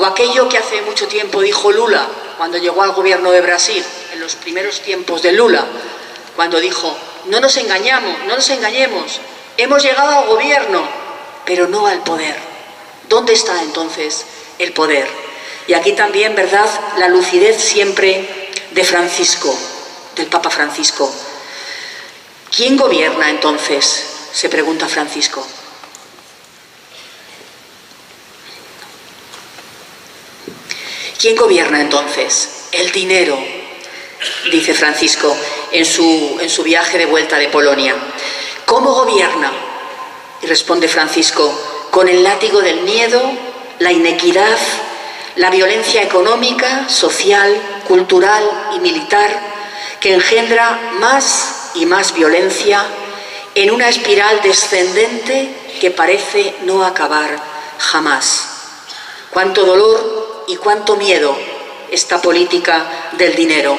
O aquello que hace mucho tiempo dijo Lula cuando llegó al gobierno de Brasil, en los primeros tiempos de Lula, cuando dijo: no nos engañemos, hemos llegado al gobierno, pero no al poder. ¿Dónde está entonces el poder? Y aquí también, ¿verdad?, la lucidez siempre de Francisco, del Papa Francisco. ¿Quién gobierna entonces?, se pregunta Francisco. ¿Quién gobierna entonces? El dinero, dice Francisco en su viaje de vuelta de Polonia. ¿Cómo gobierna? Y responde Francisco: con el látigo del miedo, la inequidad, la violencia económica, social, cultural y militar, que engendra más y más violencia en una espiral descendente que parece no acabar jamás. Cuánto dolor y cuánto miedo esta política del dinero.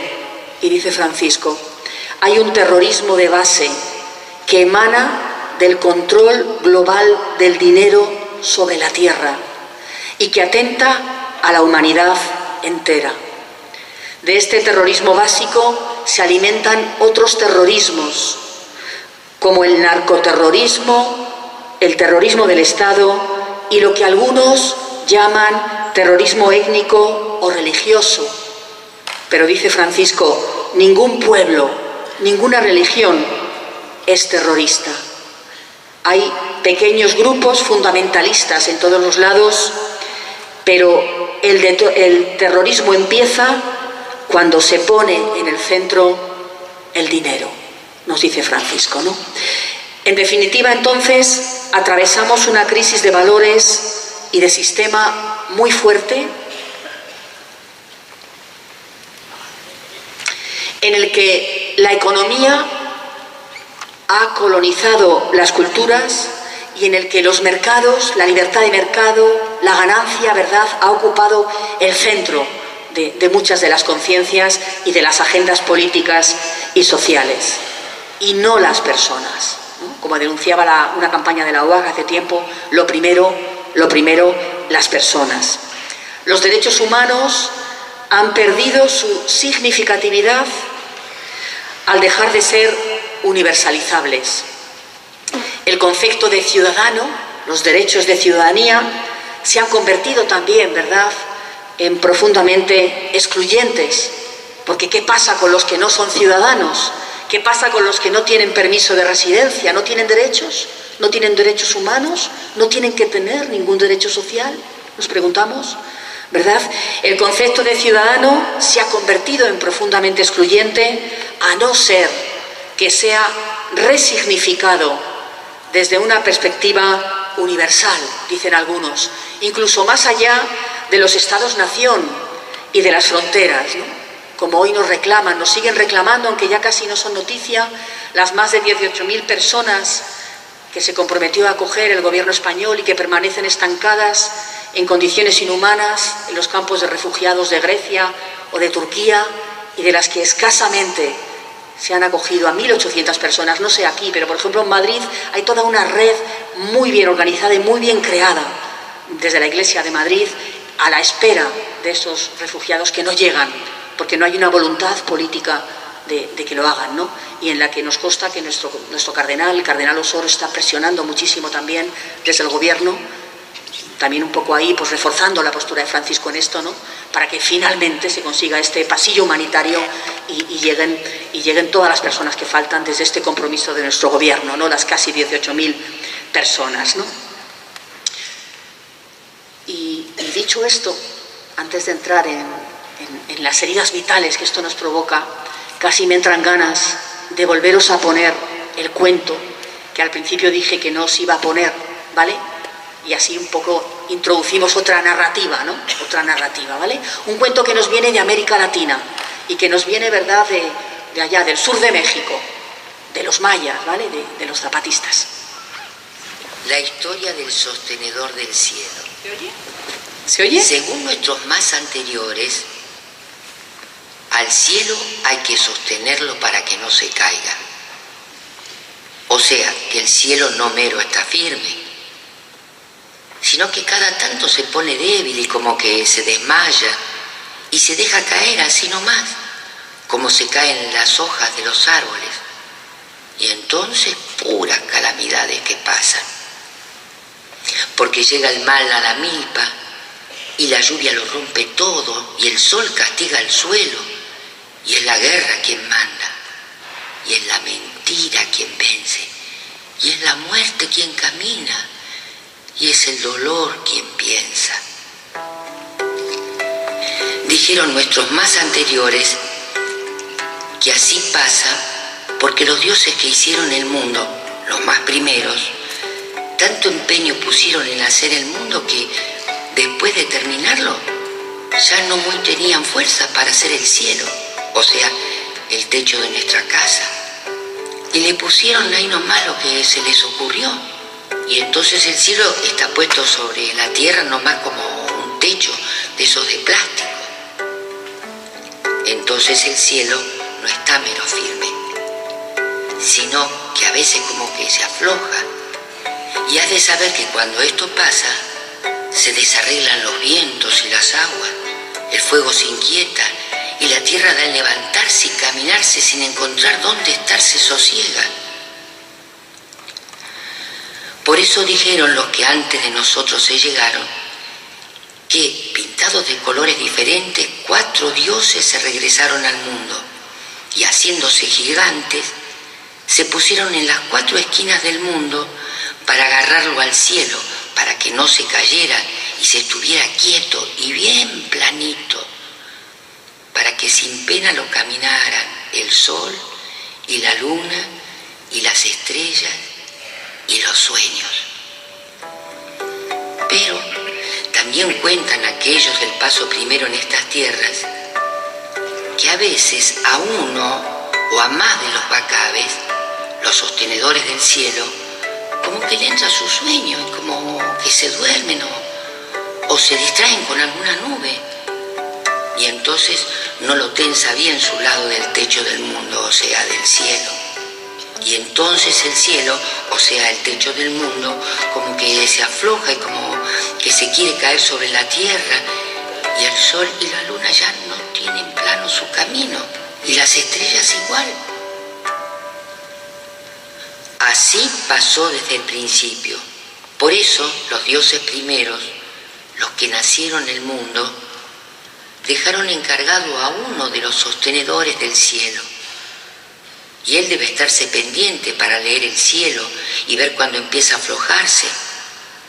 Y dice Francisco: hay un terrorismo de base que emana del control global del dinero sobre la tierra y que atenta a la humanidad entera. De este terrorismo básico se alimentan otros terrorismos, como el narcoterrorismo, el terrorismo del Estado y lo que algunos llaman terrorismo étnico o religioso. Pero dice Francisco, ningún pueblo, ninguna religión es terrorista. Hay pequeños grupos fundamentalistas en todos los lados, pero el terrorismo empieza cuando se pone en el centro el dinero, nos dice Francisco, ¿no? En definitiva, entonces, atravesamos una crisis de valores y de sistema muy fuerte, en el que la economía ha colonizado las culturas y en el que los mercados, la libertad de mercado, la ganancia, ¿verdad?, ha ocupado el centro de muchas de las conciencias y de las agendas políticas y sociales, y no las personas, ¿no? Como denunciaba una campaña de la OAG hace tiempo, lo primero, las personas. Los derechos humanos han perdido su significatividad al dejar de ser universalizables. El concepto de ciudadano, los derechos de ciudadanía, se han convertido también, ¿verdad?, en profundamente excluyentes, porque ¿qué pasa con los que no son ciudadanos? ¿Qué pasa con los que no tienen permiso de residencia? ¿No tienen derechos? ¿No tienen derechos humanos? ¿No tienen que tener ningún derecho social? Nos preguntamos, ¿verdad? El concepto de ciudadano se ha convertido en profundamente excluyente, a no ser que sea resignificado desde una perspectiva universal, dicen algunos, incluso más allá de los estados-nación y de las fronteras, ¿no? Como hoy nos reclaman, nos siguen reclamando, aunque ya casi no son noticia, las más de 18.000 personas que se comprometió a acoger el gobierno español y que permanecen estancadas en condiciones inhumanas en los campos de refugiados de Grecia o de Turquía, y de las que escasamente se han acogido a 1.800 personas, no sé aquí, pero por ejemplo en Madrid hay toda una red muy bien organizada y muy bien creada desde la Iglesia de Madrid a la espera de esos refugiados que no llegan, porque no hay una voluntad política de que lo hagan, ¿no? Y en la que nos consta que nuestro cardenal, el cardenal Osoro, está presionando muchísimo también desde el gobierno, también un poco ahí, pues reforzando la postura de Francisco en esto, ¿no? Para que finalmente se consiga este pasillo humanitario y lleguen todas las personas que faltan desde este compromiso de nuestro gobierno, ¿no? Las casi 18.000 personas, ¿no? Y dicho esto, antes de entrar en las heridas vitales que esto nos provoca, casi me entran ganas de volveros a poner el cuento que al principio dije que no os iba a poner, ¿vale? Y así un poco introducimos otra narrativa, ¿no? Otra narrativa, ¿vale? Un cuento que nos viene de América Latina y que nos viene, ¿verdad?, de allá, del sur de México, de los mayas, ¿vale?, de los zapatistas. La historia del sostenedor del cielo. ¿Se oye? ¿Se oye? Según nuestros más anteriores, al cielo hay que sostenerlo para que no se caiga. O sea, que el cielo no mero está firme, sino que cada tanto se pone débil y como que se desmaya y se deja caer así nomás, como se caen las hojas de los árboles. Y entonces puras calamidades que pasan. Porque llega el mal a la milpa y la lluvia lo rompe todo y el sol castiga el suelo y es la guerra quien manda y es la mentira quien vence y es la muerte quien camina y es el dolor quien piensa. Dijeron nuestros más anteriores que así pasa porque los dioses que hicieron el mundo, los más primeros, tanto empeño pusieron en hacer el mundo que después de terminarlo ya no muy tenían fuerza para hacer el cielo, o sea, el techo de nuestra casa. Y le pusieron ahí nomás lo que se les ocurrió. Y entonces el cielo está puesto sobre la tierra nomás como un techo de esos de plástico. Entonces el cielo no está mero firme, sino que a veces como que se afloja. Y has de saber que cuando esto pasa, se desarreglan los vientos y las aguas, el fuego se inquieta y la tierra da en levantarse y caminarse sin encontrar dónde estarse sosiega. Por eso dijeron los que antes de nosotros se llegaron, que pintados de colores diferentes, 4 dioses se regresaron al mundo y haciéndose gigantes, se pusieron en las 4 esquinas del mundo para agarrarlo al cielo, para que no se cayera y se estuviera quieto y bien planito, para que sin pena lo caminaran el sol y la luna y las estrellas y los sueños. Pero también cuentan aquellos del paso primero en estas tierras que a veces a uno o a más de los bacabes, los sostenedores del cielo, como que le entra su sueño y como que se duermen o se distraen con alguna nube y entonces no lo tensa bien su lado del techo del mundo, o sea, del cielo. Y entonces el cielo, o sea, el techo del mundo, como que se afloja y como que se quiere caer sobre la tierra y el sol y la luna ya no tienen plano su camino y las estrellas igual. Así pasó desde el principio. Por eso los dioses primeros, los que nacieron en el mundo, dejaron encargado a uno de los sostenedores del cielo. Y él debe estarse pendiente para leer el cielo y ver cuando empieza a aflojarse.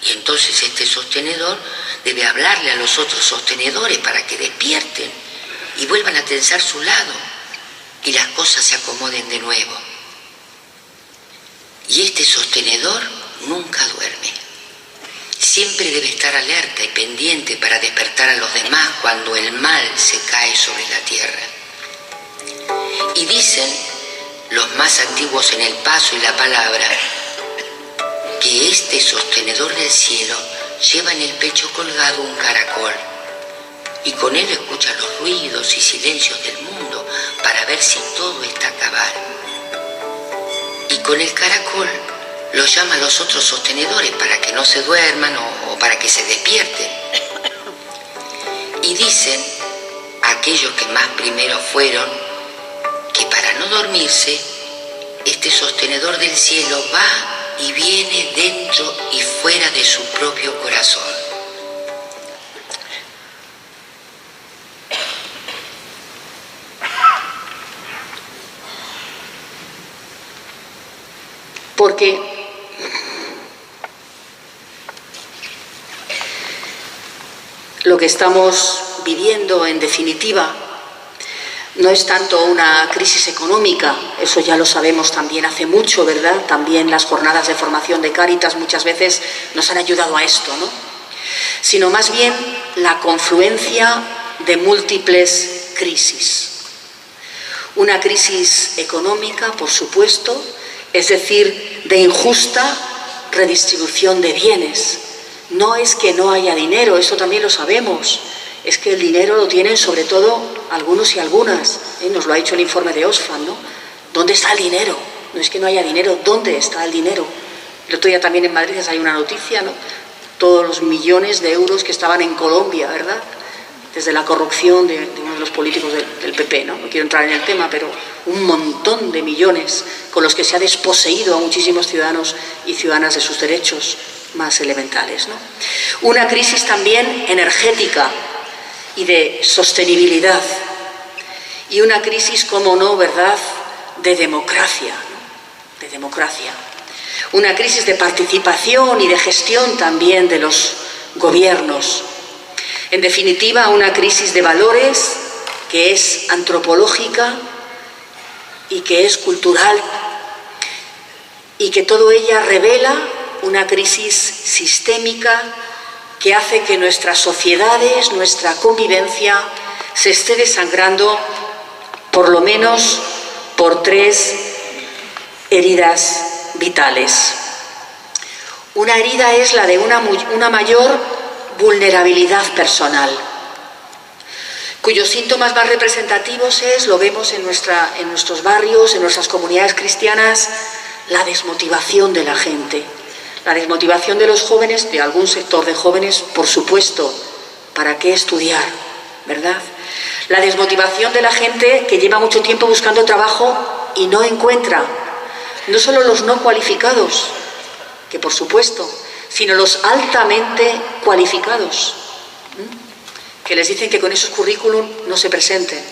Y entonces este sostenedor debe hablarle a los otros sostenedores para que despierten y vuelvan a tensar su lado y las cosas se acomoden de nuevo. Y este sostenedor nunca duerme. Siempre debe estar alerta y pendiente para despertar a los demás cuando el mal se cae sobre la tierra. Y dicen los más antiguos en el paso y la palabra que este sostenedor del cielo lleva en el pecho colgado un caracol y con él escucha los ruidos y silencios del mundo para ver si todo está acabado. Y con el caracol los llama a los otros sostenedores para que no se duerman o para que se despierten. Y dicen aquellos que más primero fueron que para no dormirse, este sostenedor del cielo va y viene dentro y fuera de su propio corazón. Porque lo que estamos viviendo, en definitiva, no es tanto una crisis económica, eso ya lo sabemos también hace mucho, ¿verdad? También las jornadas de formación de Cáritas muchas veces nos han ayudado a esto, ¿no? Sino más bien la confluencia de múltiples crisis. Una crisis económica, por supuesto, es decir, de injusta redistribución de bienes. No es que no haya dinero, eso también lo sabemos. Es que el dinero lo tienen sobre todo algunos y algunas. Nos lo ha dicho el informe de Oxfam, ¿no? ¿Dónde está el dinero? No es que no haya dinero, ¿dónde está el dinero? El otro día también en Madrid hay una noticia, ¿no? Todos los millones de euros que estaban en Colombia, ¿verdad? Desde la corrupción de uno de los políticos del PP, ¿no? No quiero entrar en el tema, pero un montón de millones con los que se ha desposeído a muchísimos ciudadanos y ciudadanas de sus derechos más elementales, ¿no? Una crisis también energética y de sostenibilidad, y una crisis, como no, ¿verdad?, de democracia, ¿no? De democracia. Una crisis de participación y de gestión también de los gobiernos. En definitiva, una crisis de valores que es antropológica y que es cultural, y que todo ella revela una crisis sistémica que hace que nuestras sociedades, nuestra convivencia, se esté desangrando por lo menos por 3 heridas vitales. Una herida es la de una mayor vulnerabilidad personal, cuyos síntomas más representativos lo vemos en nuestros barrios, en nuestras comunidades cristianas, la desmotivación de la gente. La desmotivación de los jóvenes, de algún sector de jóvenes, por supuesto. ¿Para qué estudiar? ¿Verdad? La desmotivación de la gente que lleva mucho tiempo buscando trabajo y no encuentra. No solo los no cualificados, que por supuesto, sino los altamente cualificados, que les dicen que con esos currículum no se presenten.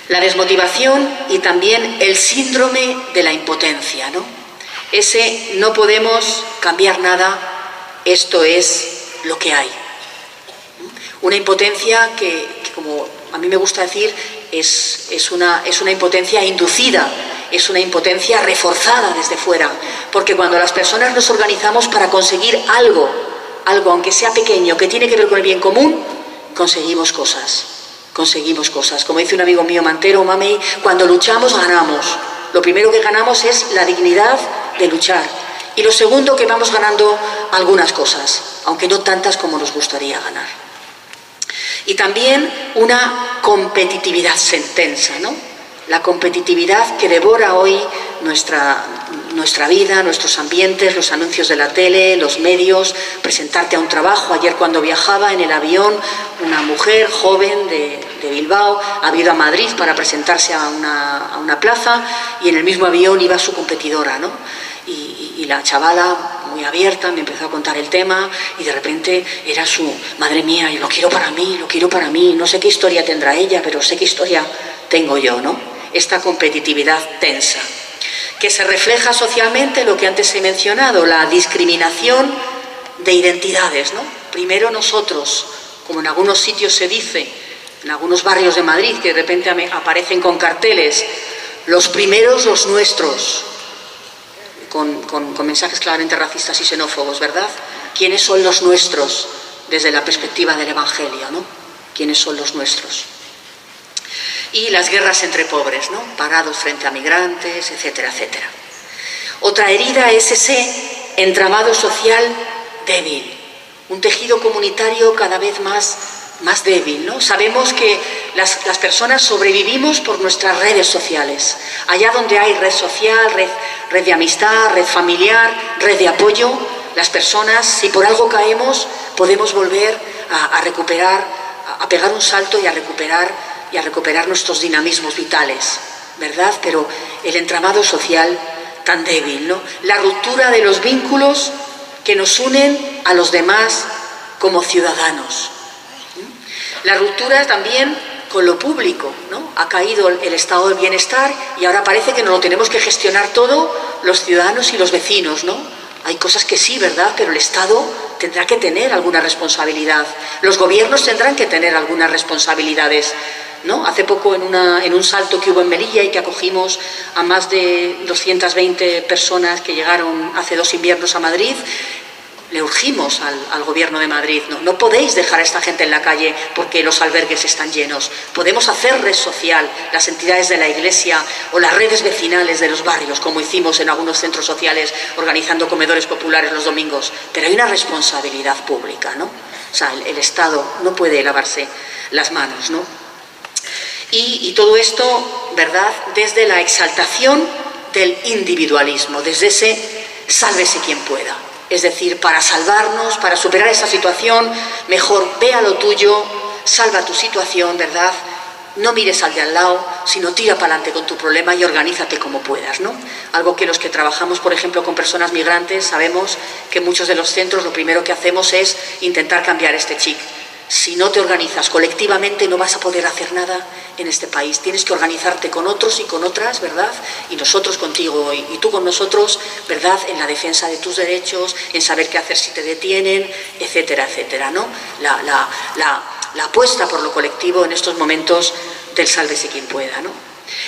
La desmotivación y también el síndrome de la impotencia, ¿no? Ese no podemos cambiar nada, esto es lo que hay. Una impotencia que como a mí me gusta decir, es una impotencia inducida, es una impotencia reforzada desde fuera, porque cuando las personas nos organizamos para conseguir algo, aunque sea pequeño, que tiene que ver con el bien común, conseguimos cosas. Como dice un amigo mío Mantero, Mamey, cuando luchamos ganamos. Lo primero que ganamos es la dignidad de luchar. Y lo segundo, que vamos ganando algunas cosas, aunque no tantas como nos gustaría ganar. Y también una competitividad tensa, ¿no? La competitividad que devora hoy nuestra vida, nuestros ambientes, los anuncios de la tele, los medios, presentarte a un trabajo. Ayer cuando viajaba en el avión, una mujer joven de Bilbao había ido a Madrid para presentarse a una plaza, y en el mismo avión iba su competidora, ¿no? Y la chavala, muy abierta, me empezó a contar el tema, y de repente era madre mía, yo lo quiero para mí, no sé qué historia tendrá ella, pero sé qué historia tengo yo, ¿no? Esta competitividad tensa, que se refleja socialmente, lo que antes he mencionado, la discriminación de identidades, ¿no? Primero nosotros, como en algunos sitios se dice, en algunos barrios de Madrid, que de repente aparecen con carteles, los primeros los nuestros, con mensajes claramente racistas y xenófobos, ¿verdad? ¿Quiénes son los nuestros desde la perspectiva del Evangelio, ¿no? ¿Quiénes son los nuestros? Y las guerras entre pobres, ¿no? Parados frente a migrantes, etcétera, etcétera. Otra herida es ese entramado social débil, un tejido comunitario cada vez más débil, ¿no? Sabemos que las personas sobrevivimos por nuestras redes sociales. Allá donde hay red social, red de amistad, red familiar, red de apoyo, las personas, si por algo caemos, podemos volver a recuperar, a pegar un salto y a recuperar nuestros dinamismos vitales. ¿verdad? Pero el entramado social tan débil, ¿no? La ruptura de los vínculos que nos unen a los demás como ciudadanos. La ruptura también con lo público, ¿no? Ha caído el estado del bienestar y ahora parece que nos lo tenemos que gestionar todo los ciudadanos y los vecinos, ¿no? Hay cosas que sí, ¿verdad? Pero el Estado tendrá que tener alguna responsabilidad. Los gobiernos tendrán que tener algunas responsabilidades, ¿no? Hace poco en un salto que hubo en Melilla y que acogimos a más de 220 personas que llegaron hace 2 inviernos a Madrid, le urgimos al Gobierno de Madrid, no podéis dejar a esta gente en la calle porque los albergues están llenos. Podemos hacer red social, las entidades de la Iglesia o las redes vecinales de los barrios, como hicimos en algunos centros sociales organizando comedores populares los domingos, pero hay una responsabilidad pública, ¿no? O sea, el Estado no puede lavarse las manos, ¿no? Y todo esto, ¿verdad?, desde la exaltación del individualismo, desde ese sálvese quien pueda. Es decir, para salvarnos, para superar esta situación, mejor ve a lo tuyo, salva tu situación, ¿verdad? No mires al de al lado, sino tira para adelante con tu problema y organízate como puedas, ¿no? Algo que los que trabajamos, por ejemplo, con personas migrantes, sabemos que en muchos de los centros lo primero que hacemos es intentar cambiar este chip. Si no te organizas colectivamente no vas a poder hacer nada en este país. Tienes que organizarte con otros y con otras, ¿verdad? Y nosotros contigo y tú con nosotros, ¿verdad? En la defensa de tus derechos, en saber qué hacer si te detienen, etcétera, etcétera, ¿no? La apuesta por lo colectivo en estos momentos del sálvese quien pueda, ¿no?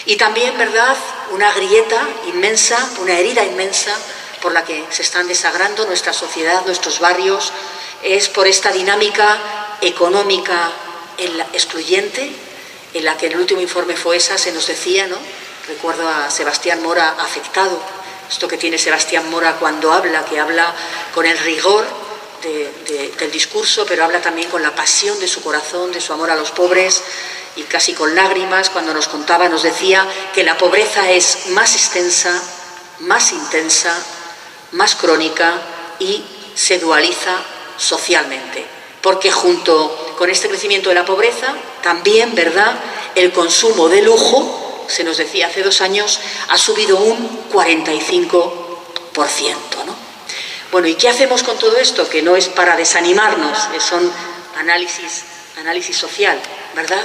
Y también, ¿verdad?, una grieta inmensa, una herida inmensa por la que se están desagrando nuestra sociedad, nuestros barrios, es por esta dinámica económica excluyente, en la que en el último informe FOESA se nos decía, ¿no? Recuerdo a Sebastián Mora afectado, esto que tiene Sebastián Mora cuando habla, que habla con el rigor del discurso, pero habla también con la pasión de su corazón, de su amor a los pobres, y casi con lágrimas cuando nos contaba, nos decía que la pobreza es más extensa, más intensa, más crónica y se dualiza socialmente. Porque junto con este crecimiento de la pobreza, también, ¿verdad?, el consumo de lujo, se nos decía hace 2 años, ha subido un 45%, ¿no? Bueno, ¿y qué hacemos con todo esto? Que no es para desanimarnos, son análisis social, ¿verdad?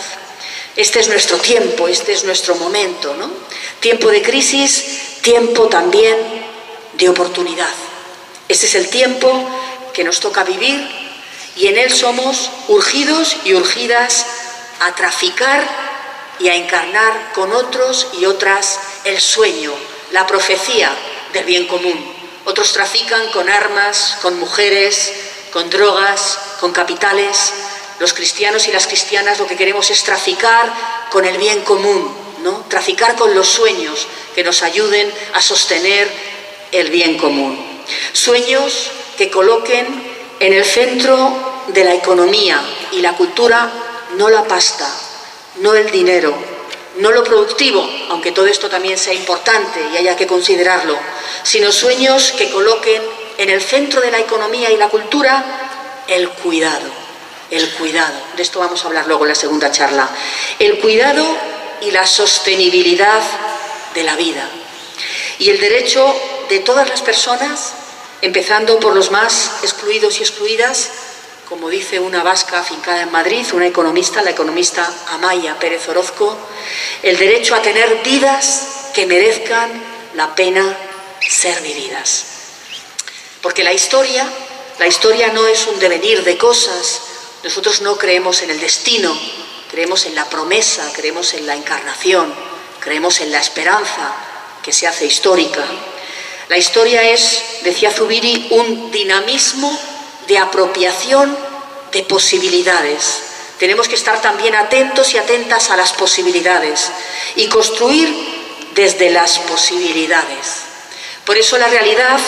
Este es nuestro tiempo, este es nuestro momento, ¿no? Tiempo de crisis, tiempo también de oportunidad. Este es el tiempo que nos toca vivir y en él somos urgidos y urgidas a traficar y a encarnar con otros y otras el sueño, la profecía del bien común. Otros trafican con armas, con mujeres, con drogas, con capitales. Los cristianos y las cristianas lo que queremos es traficar con el bien común, ¿no? Traficar con los sueños que nos ayuden a sostener el bien común. Sueños que coloquen en el centro de la economía y la cultura no la pasta, no el dinero, no lo productivo, aunque todo esto también sea importante y haya que considerarlo, sino sueños que coloquen en el centro de la economía y la cultura el cuidado. El cuidado, de esto vamos a hablar luego en la segunda charla. El cuidado y la sostenibilidad de la vida. Y el derecho de todas las personas, empezando por los más excluidos y excluidas, como dice una vasca afincada en Madrid, una economista, la economista Amaya Pérez Orozco, el derecho a tener vidas que merezcan la pena ser vividas. Porque la historia no es un devenir de cosas. Nosotros no creemos en el destino, creemos en la promesa, creemos en la encarnación, creemos en la esperanza que se hace histórica. La historia es, decía Zubiri, un dinamismo de apropiación de posibilidades. Tenemos que estar también atentos y atentas a las posibilidades y construir desde las posibilidades. Por eso la realidad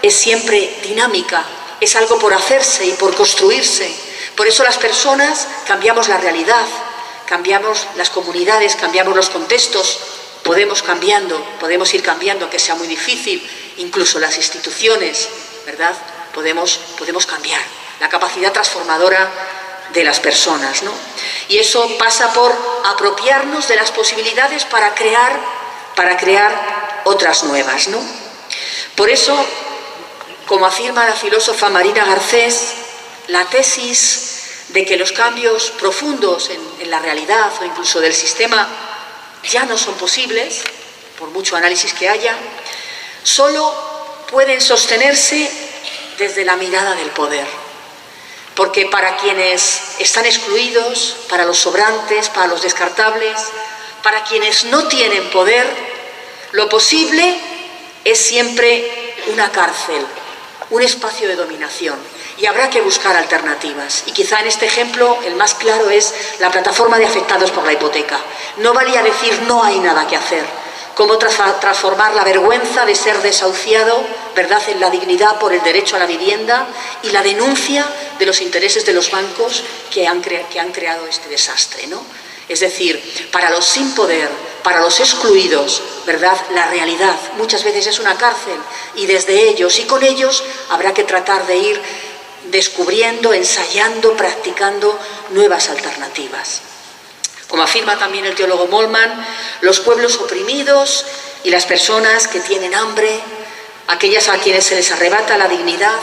es siempre dinámica, es algo por hacerse y por construirse. Por eso las personas cambiamos la realidad, cambiamos las comunidades, cambiamos los contextos, podemos ir cambiando, aunque sea muy difícil, incluso las instituciones, ¿verdad? Podemos cambiar la capacidad transformadora de las personas, ¿no? Y eso pasa por apropiarnos de las posibilidades para crear para crear otras nuevas, ¿no? Por eso, como afirma la filósofa Marina Garcés, la tesis de que los cambios profundos en la realidad o incluso del sistema ya no son posibles, por mucho análisis que haya, solo pueden sostenerse desde la mirada del poder. Porque para quienes están excluidos, para los sobrantes, para los descartables, para quienes no tienen poder, lo posible es siempre una cárcel, un espacio de dominación, y habrá que buscar alternativas. Y quizá en este ejemplo el más claro es la plataforma de afectados por la hipoteca. No valía decir no hay nada que hacer. Cómo transformar la vergüenza de ser desahuciado, ¿verdad?, en la dignidad por el derecho a la vivienda y la denuncia de los intereses de los bancos que han creado este desastre, ¿no? Es decir, para los sin poder, para los excluidos, ¿verdad?, la realidad muchas veces es una cárcel, y desde ellos y con ellos habrá que tratar de ir descubriendo, ensayando, practicando nuevas alternativas. Como afirma también el teólogo Molman, los pueblos oprimidos y las personas que tienen hambre, aquellas a quienes se les arrebata la dignidad,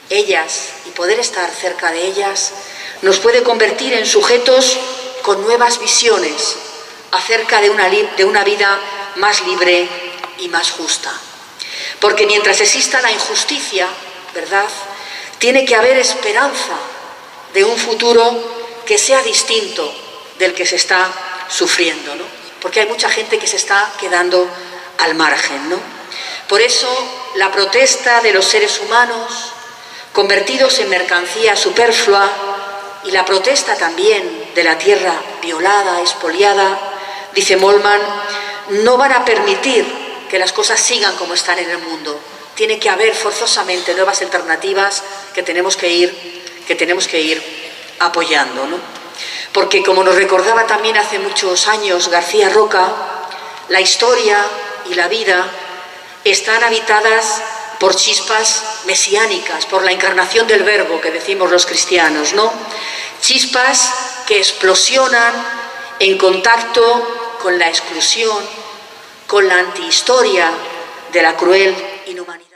ellas, y poder estar cerca de ellas, nos puede convertir en sujetos con nuevas visiones acerca de una vida más libre y más justa. Porque mientras exista la injusticia, ¿verdad?, tiene que haber esperanza de un futuro que sea distinto del que se está sufriendo, ¿no? Porque hay mucha gente que se está quedando al margen, ¿no? Por eso la protesta de los seres humanos convertidos en mercancía superflua y la protesta también de la tierra violada, expoliada, dice Molman, no van a permitir que las cosas sigan como están en el mundo. Tiene que haber forzosamente nuevas alternativas que tenemos que ir apoyando, ¿no? Porque, como nos recordaba también hace muchos años García Roca, la historia y la vida están habitadas por chispas mesiánicas, por la encarnación del Verbo que decimos los cristianos, ¿no? Chispas que explosionan en contacto con la exclusión, con la antihistoria de la cruel inhumanidad.